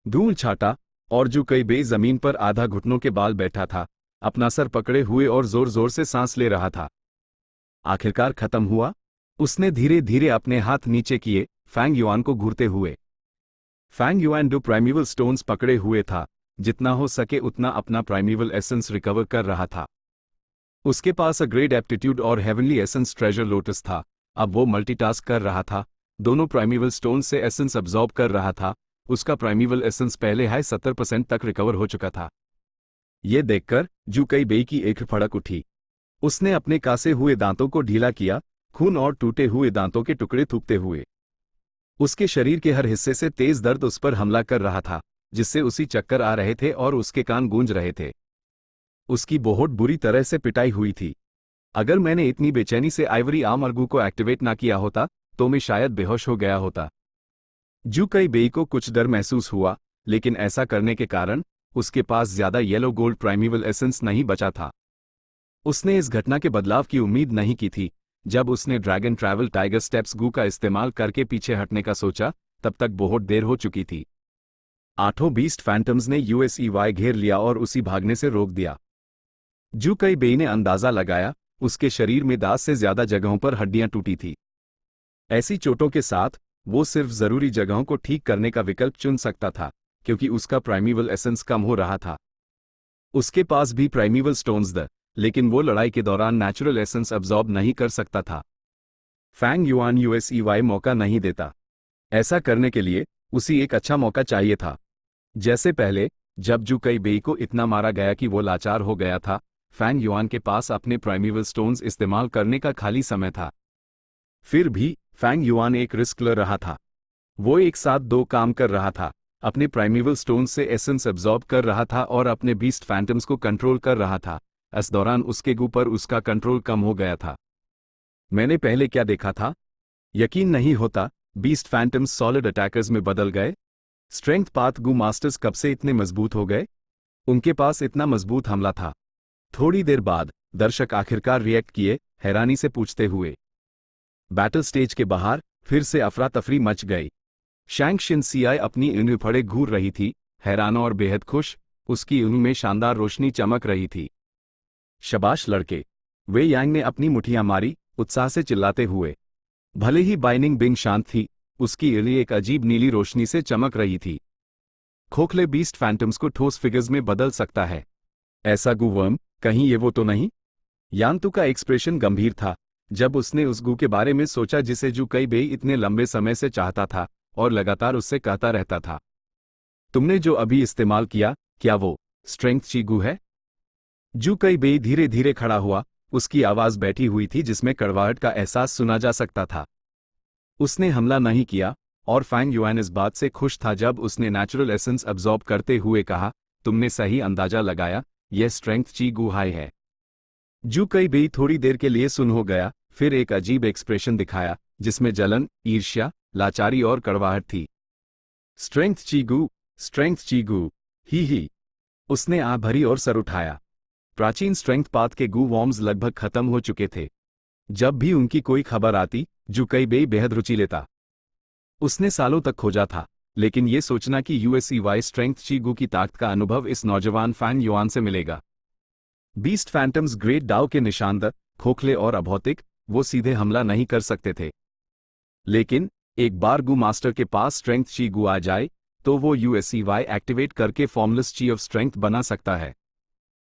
धूल छाटा और जू कई बेई जमीन पर आधा घुटनों के बाल बैठा था, अपना सर पकड़े हुए और जोर जोर से सांस ले रहा था। आखिरकार खत्म हुआ। उसने धीरे धीरे अपने हाथ नीचे किए, फैंग युआन को घूरते हुए। फैंग युआन 2 प्राइमीवल स्टोन्स पकड़े हुए था, जितना हो सके उतना अपना प्राइमीवल एसेंस रिकवर कर रहा था। उसके पास अ ग्रेट एप्टीट्यूड और हेवनली एसेंस ट्रेजर लोटस था। अब वो मल्टीटास्क कर रहा था, दोनों प्राइमीवल स्टोन से एसेंस अब्सॉर्ब कर रहा था। उसका प्राइमीवल एसेंस पहले हाई 70% तक रिकवर हो चुका था। ये देखकर जू कई बेई की एक फड़क उठी। उसने अपने कासे हुए दांतों को ढीला किया, खून और टूटे हुए दांतों के टुकड़े थूकते हुए। उसके शरीर के हर हिस्से से तेज दर्द उस पर हमला कर रहा था, जिससे उसी चक्कर आ रहे थे और उसके कान गूंज रहे थे। उसकी बहुत बुरी तरह से पिटाई हुई थी। अगर मैंने इतनी बेचैनी से आइवरी आर्म अर्गू को एक्टिवेट ना किया होता तो मैं शायद बेहोश हो गया होता। जू कई बेई को कुछ डर महसूस हुआ, लेकिन ऐसा करने के कारण उसके पास ज्यादा येलो गोल्ड प्राइमेवल एसेंस नहीं बचा था। उसने इस घटना के बदलाव की उम्मीद नहीं की थी। जब उसने ड्रैगन ट्रैवल टाइगर स्टेप्स गू का इस्तेमाल करके पीछे हटने का सोचा, तब तक बहुत देर हो चुकी थी। आठों बीस्ट फैंटम्स ने यूएसईवाई घेर लिया और उसी भागने से रोक दिया। जू कई बेई ने अंदाजा लगाया, उसके शरीर में 10 से ज्यादा जगहों पर हड्डियां टूटी थी। ऐसी चोटों के साथ वो सिर्फ जरूरी जगहों को ठीक करने का विकल्प चुन सकता था, क्योंकि उसका प्राइमेवल एसेंस कम हो रहा था। उसके पास भी प्राइमेवल स्टोन्स द, लेकिन वो लड़ाई के दौरान नेचुरल एसेंस अब्सॉर्ब नहीं कर सकता था। फैंग युआन यूएसईवाई मौका नहीं देता। ऐसा करने के लिए उसी एक अच्छा मौका चाहिए था। जैसे पहले, जब जू कई बेई को इतना मारा गया कि वो लाचार हो गया था, फैंग युआन के पास अपने प्राइमेवल स्टोन्स इस्तेमाल करने का खाली समय था। फिर भी फैंग युआन एक रिस्क ले रहा था। वो एक साथ दो काम कर रहा था, अपने प्राइमेवल स्टोन्स से एसेंस अब्सॉर्ब कर रहा था और अपने बीस्ट फैंटम्स को कंट्रोल कर रहा था। इस दौरान उसके गू पर उसका कंट्रोल कम हो गया था। मैंने पहले क्या देखा था? यकीन नहीं होता, बीस्ट फैंटम्स सॉलिड अटैकर्स में बदल गए। स्ट्रेंथ पाथ गू मास्टर्स कब से इतने मजबूत हो गए? उनके पास इतना मजबूत हमला था। थोड़ी देर बाद दर्शक आखिरकार रिएक्ट किए, हैरानी से पूछते हुए। बैटल स्टेज के बाहर फिर से अफरा तफरी मच गई। शैंग शिनसियाई अपनी ऊँगली फड़े घूर रही थी, हैरान और बेहद खुश। उसकी ऊँगली में शानदार रोशनी चमक रही थी। शाबाश लड़के, वे यांग ने अपनी मुठियां मारी, उत्साह से चिल्लाते हुए। भले ही बाइनिंग बिंग शांत थी, उसकी ऊँगली एक अजीब नीली रोशनी से चमक रही थी। खोखले बीस्ट फैंटम्स को ठोस फिगर्स में बदल सकता है। ऐसा गू वर्म, कहीं ये वो तो नहीं? यांतु का एक्सप्रेशन गंभीर था जब उसने उस गू के बारे में सोचा जिसे जू कई बेई इतने लंबे समय से चाहता था और लगातार उससे कहता रहता था। तुमने जो अभी इस्तेमाल किया, क्या वो स्ट्रेंथ ची गू है? जू कई बेई धीरे धीरे खड़ा हुआ, उसकी आवाज बैठी हुई थी जिसमें कड़वाहट का एहसास सुना जा सकता था। उसने हमला नहीं किया, और फैंग युआन इस बात से खुश था जब उसने नेचुरल एसेंस अब्सॉर्ब करते हुए कहा, तुमने सही अंदाजा लगाया, यह स्ट्रेंथ ची गू हाई है। जू कई बेई थोड़ी देर के लिए सुन हो गया, फिर एक अजीब एक्सप्रेशन दिखाया जिसमें जलन, ईर्ष्या, लाचारी और कड़वाहट थी। स्ट्रेंथ ची गू, ही। उसने आह भरी और सर उठाया। प्राचीन स्ट्रेंथ पाथ के गू वॉर्म्स लगभग खत्म हो चुके थे। जब भी उनकी कोई खबर आती, जू कई बेई बेहद रुचि लेता। उसने सालों तक खोजा था, लेकिन ये सोचना कि यूएसईवाई स्ट्रेंथ ची गू की ताकत का अनुभव इस नौजवान फैंग युआन से मिलेगा। बीस्ट फैंटम्स ग्रेट डाउ के निशानदार, खोखले और अभौतिक, वो सीधे हमला नहीं कर सकते थे। लेकिन एक बार गू मास्टर के पास स्ट्रेंथ ची गू आ जाए, तो वो यूएसईवाई एक्टिवेट करके फॉर्मलेस ची ऑफ स्ट्रेंथ बना सकता है।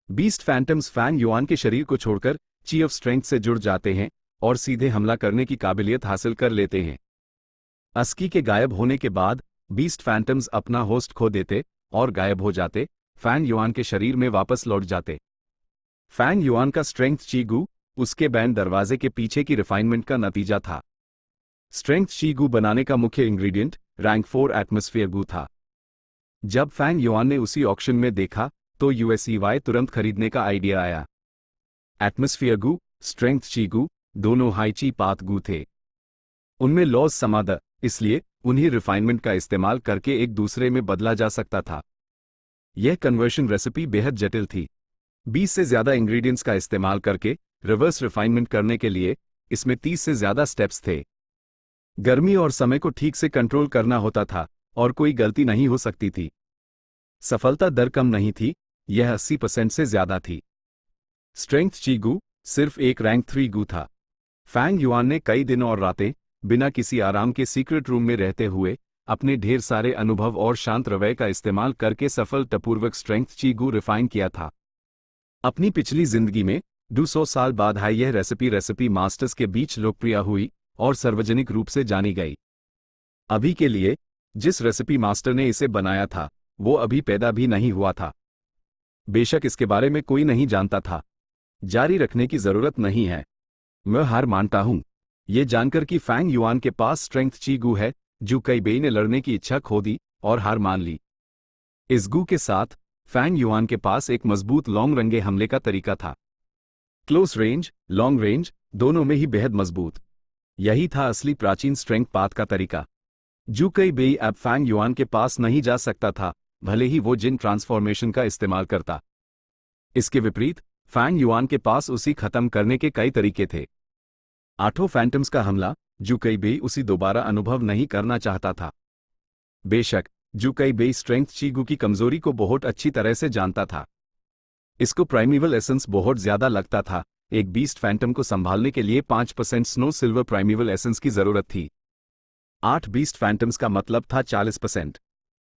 बीस्ट फैंटम्स फैंग युआन के शरीर को छोड़कर ची ऑफ स्ट्रेंथ से जुड़ जाते हैं और सीधे हमला करने की काबिलियत हासिल कर लेते हैं। अस्की के गायब होने के बाद बीस्ट फैंटम्स अपना होस्ट खो देते और गायब हो जाते, फैंग युआन के शरीर में वापस लौट जाते। फैंग युआन का स्ट्रेंथ ची गू उसके बैंड दरवाजे के पीछे की रिफाइनमेंट का नतीजा था। स्ट्रेंथ ची गू बनाने का मुख्य इंग्रेडिएंट रैंक 4 एटमॉस्फेयर गू था। जब फैंग युआन ने उसी ऑक्शन में देखा, तो यूएसईवाई तुरंत खरीदने का आइडिया आया। एटमॉस्फेयर गू, स्ट्रेंथ ची गू, दोनों हाई ची पाथ गू थे। उनमें लॉज समाद, इसलिए उन्हीं रिफाइनमेंट का इस्तेमाल करके एक दूसरे में बदला जा सकता था। यह कन्वर्शन रेसिपी बेहद जटिल थी। 20 से ज्यादा इंग्रेडिएंट्स का इस्तेमाल करके रिवर्स रिफाइनमेंट करने के लिए इसमें 30 से ज्यादा स्टेप्स थे। गर्मी और समय को ठीक से कंट्रोल करना होता था और कोई गलती नहीं हो सकती थी। सफलता दर कम नहीं थी, यह 80% से ज्यादा थी। स्ट्रेंथ ची गू सिर्फ एक रैंक 3 गू था। फैंग युआन ने कई दिन और रातें बिना किसी आराम के सीक्रेट रूम में रहते हुए अपने ढेर सारे अनुभव और शांत रवैये का इस्तेमाल करके सफलतापूर्वक स्ट्रेंथ ची गू रिफाइन किया था। अपनी पिछली जिंदगी में 200 साल बाद यह रेसिपी मास्टर्स के बीच लोकप्रिय हुई और सार्वजनिक रूप से जानी गई। अभी के लिए जिस रेसिपी मास्टर ने इसे बनाया था, वो अभी पैदा भी नहीं हुआ था। बेशक इसके बारे में कोई नहीं जानता था। जारी रखने की जरूरत नहीं है। मैं हार मानता हूं। ये जानकर कि फैंग युआन के पास स्ट्रेंथ ची गु है, जू कई बेई ने लड़ने की इच्छा खो दी और हार मान ली। इस गु के साथ फैंग युआन के पास एक मजबूत लॉन्ग रंगे हमले का तरीका था। क्लोज रेंज, लॉन्ग रेंज दोनों में ही बेहद मजबूत। यही था असली प्राचीन स्ट्रेंथ पाथ का तरीका। जू कई बेई अब फैंग युआन के पास नहीं जा सकता था, भले ही वो जिन ट्रांसफॉर्मेशन का इस्तेमाल करता। इसके विपरीत फैंग युआन के पास उसी खत्म करने के कई तरीके थे। आठों फैंटम्स का हमला जू कई बेई उसी दोबारा अनुभव नहीं करना चाहता था। बेशक जू कई बेई स्ट्रेंथ चीगू की कमजोरी को बहुत अच्छी तरह से जानता था। इसको प्राइमेवल एसेंस बहुत ज्यादा लगता था। एक बीस्ट फैंटम को संभालने के लिए 5% स्नो सिल्वर प्राइमेवल एसेंस की जरूरत थी। 8 बीस्ट फैंटम्स का मतलब था 40%।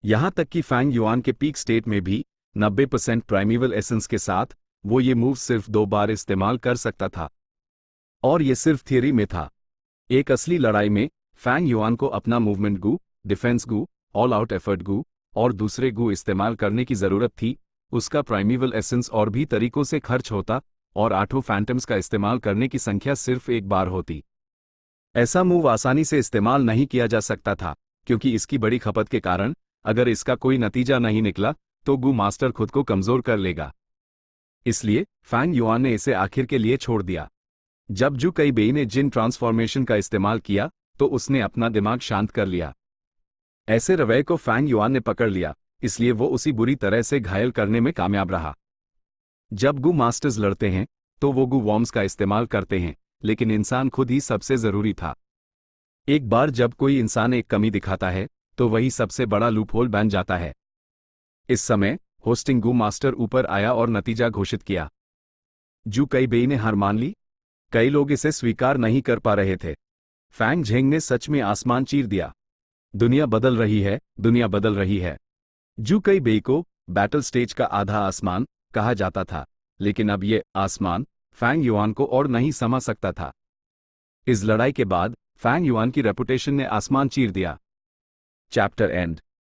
यहां तक कि फैंग युआन के पीक स्टेट में भी 90% प्राइमेवल एसेंस के साथ वो ये मूव सिर्फ 2 बार इस्तेमाल कर सकता था। और ये सिर्फ थियरी में था। एक असली लड़ाई में फैंग युआन को अपना मूवमेंट गु, डिफेंस गु, ऑल आउट एफर्ट गु और दूसरे गु इस्तेमाल करने की जरूरत थी। उसका प्राइमेवल एसेंस और भी तरीकों से खर्च होता और 8 फैंटम्स का इस्तेमाल करने की संख्या सिर्फ एक बार होती। ऐसा मूव आसानी से इस्तेमाल नहीं किया जा सकता था, क्योंकि इसकी बड़ी खपत के कारण अगर इसका कोई नतीजा नहीं निकला तो गु मास्टर खुद को कमजोर कर लेगा। इसलिए फैंग युआन ने इसे आखिर के लिए छोड़ दिया। जब जू कई बेई ने जिन ट्रांसफॉर्मेशन का इस्तेमाल किया तो उसने अपना दिमाग शांत कर लिया। ऐसे रवैये को फैंग युआन ने पकड़ लिया, इसलिए वो उसी बुरी तरह से घायल करने में कामयाब रहा। जब गु मास्टर्स लड़ते हैं तो वो गु वॉर्म्स का इस्तेमाल करते हैं, लेकिन इंसान खुद ही सबसे जरूरी था। एक बार जब कोई इंसान एक कमी दिखाता है तो वही सबसे बड़ा लूपहोल बन जाता है। इस समय होस्टिंग गु मास्टर ऊपर आया और नतीजा घोषित किया। जू कई बेई ने हार मान ली। कई लोग इसे स्वीकार नहीं कर पा रहे थे। फैंग झेंग ने सच में आसमान चीर दिया। दुनिया बदल रही है, दुनिया बदल रही है। जू कई बेई को बैटल स्टेज का आधा आसमान कहा जाता था, लेकिन अब ये आसमान फैंग युआन को और नहीं समा सकता था। इस लड़ाई के बाद फैंग युआन की रेपुटेशन ने आसमान चीर दिया। Chapter and.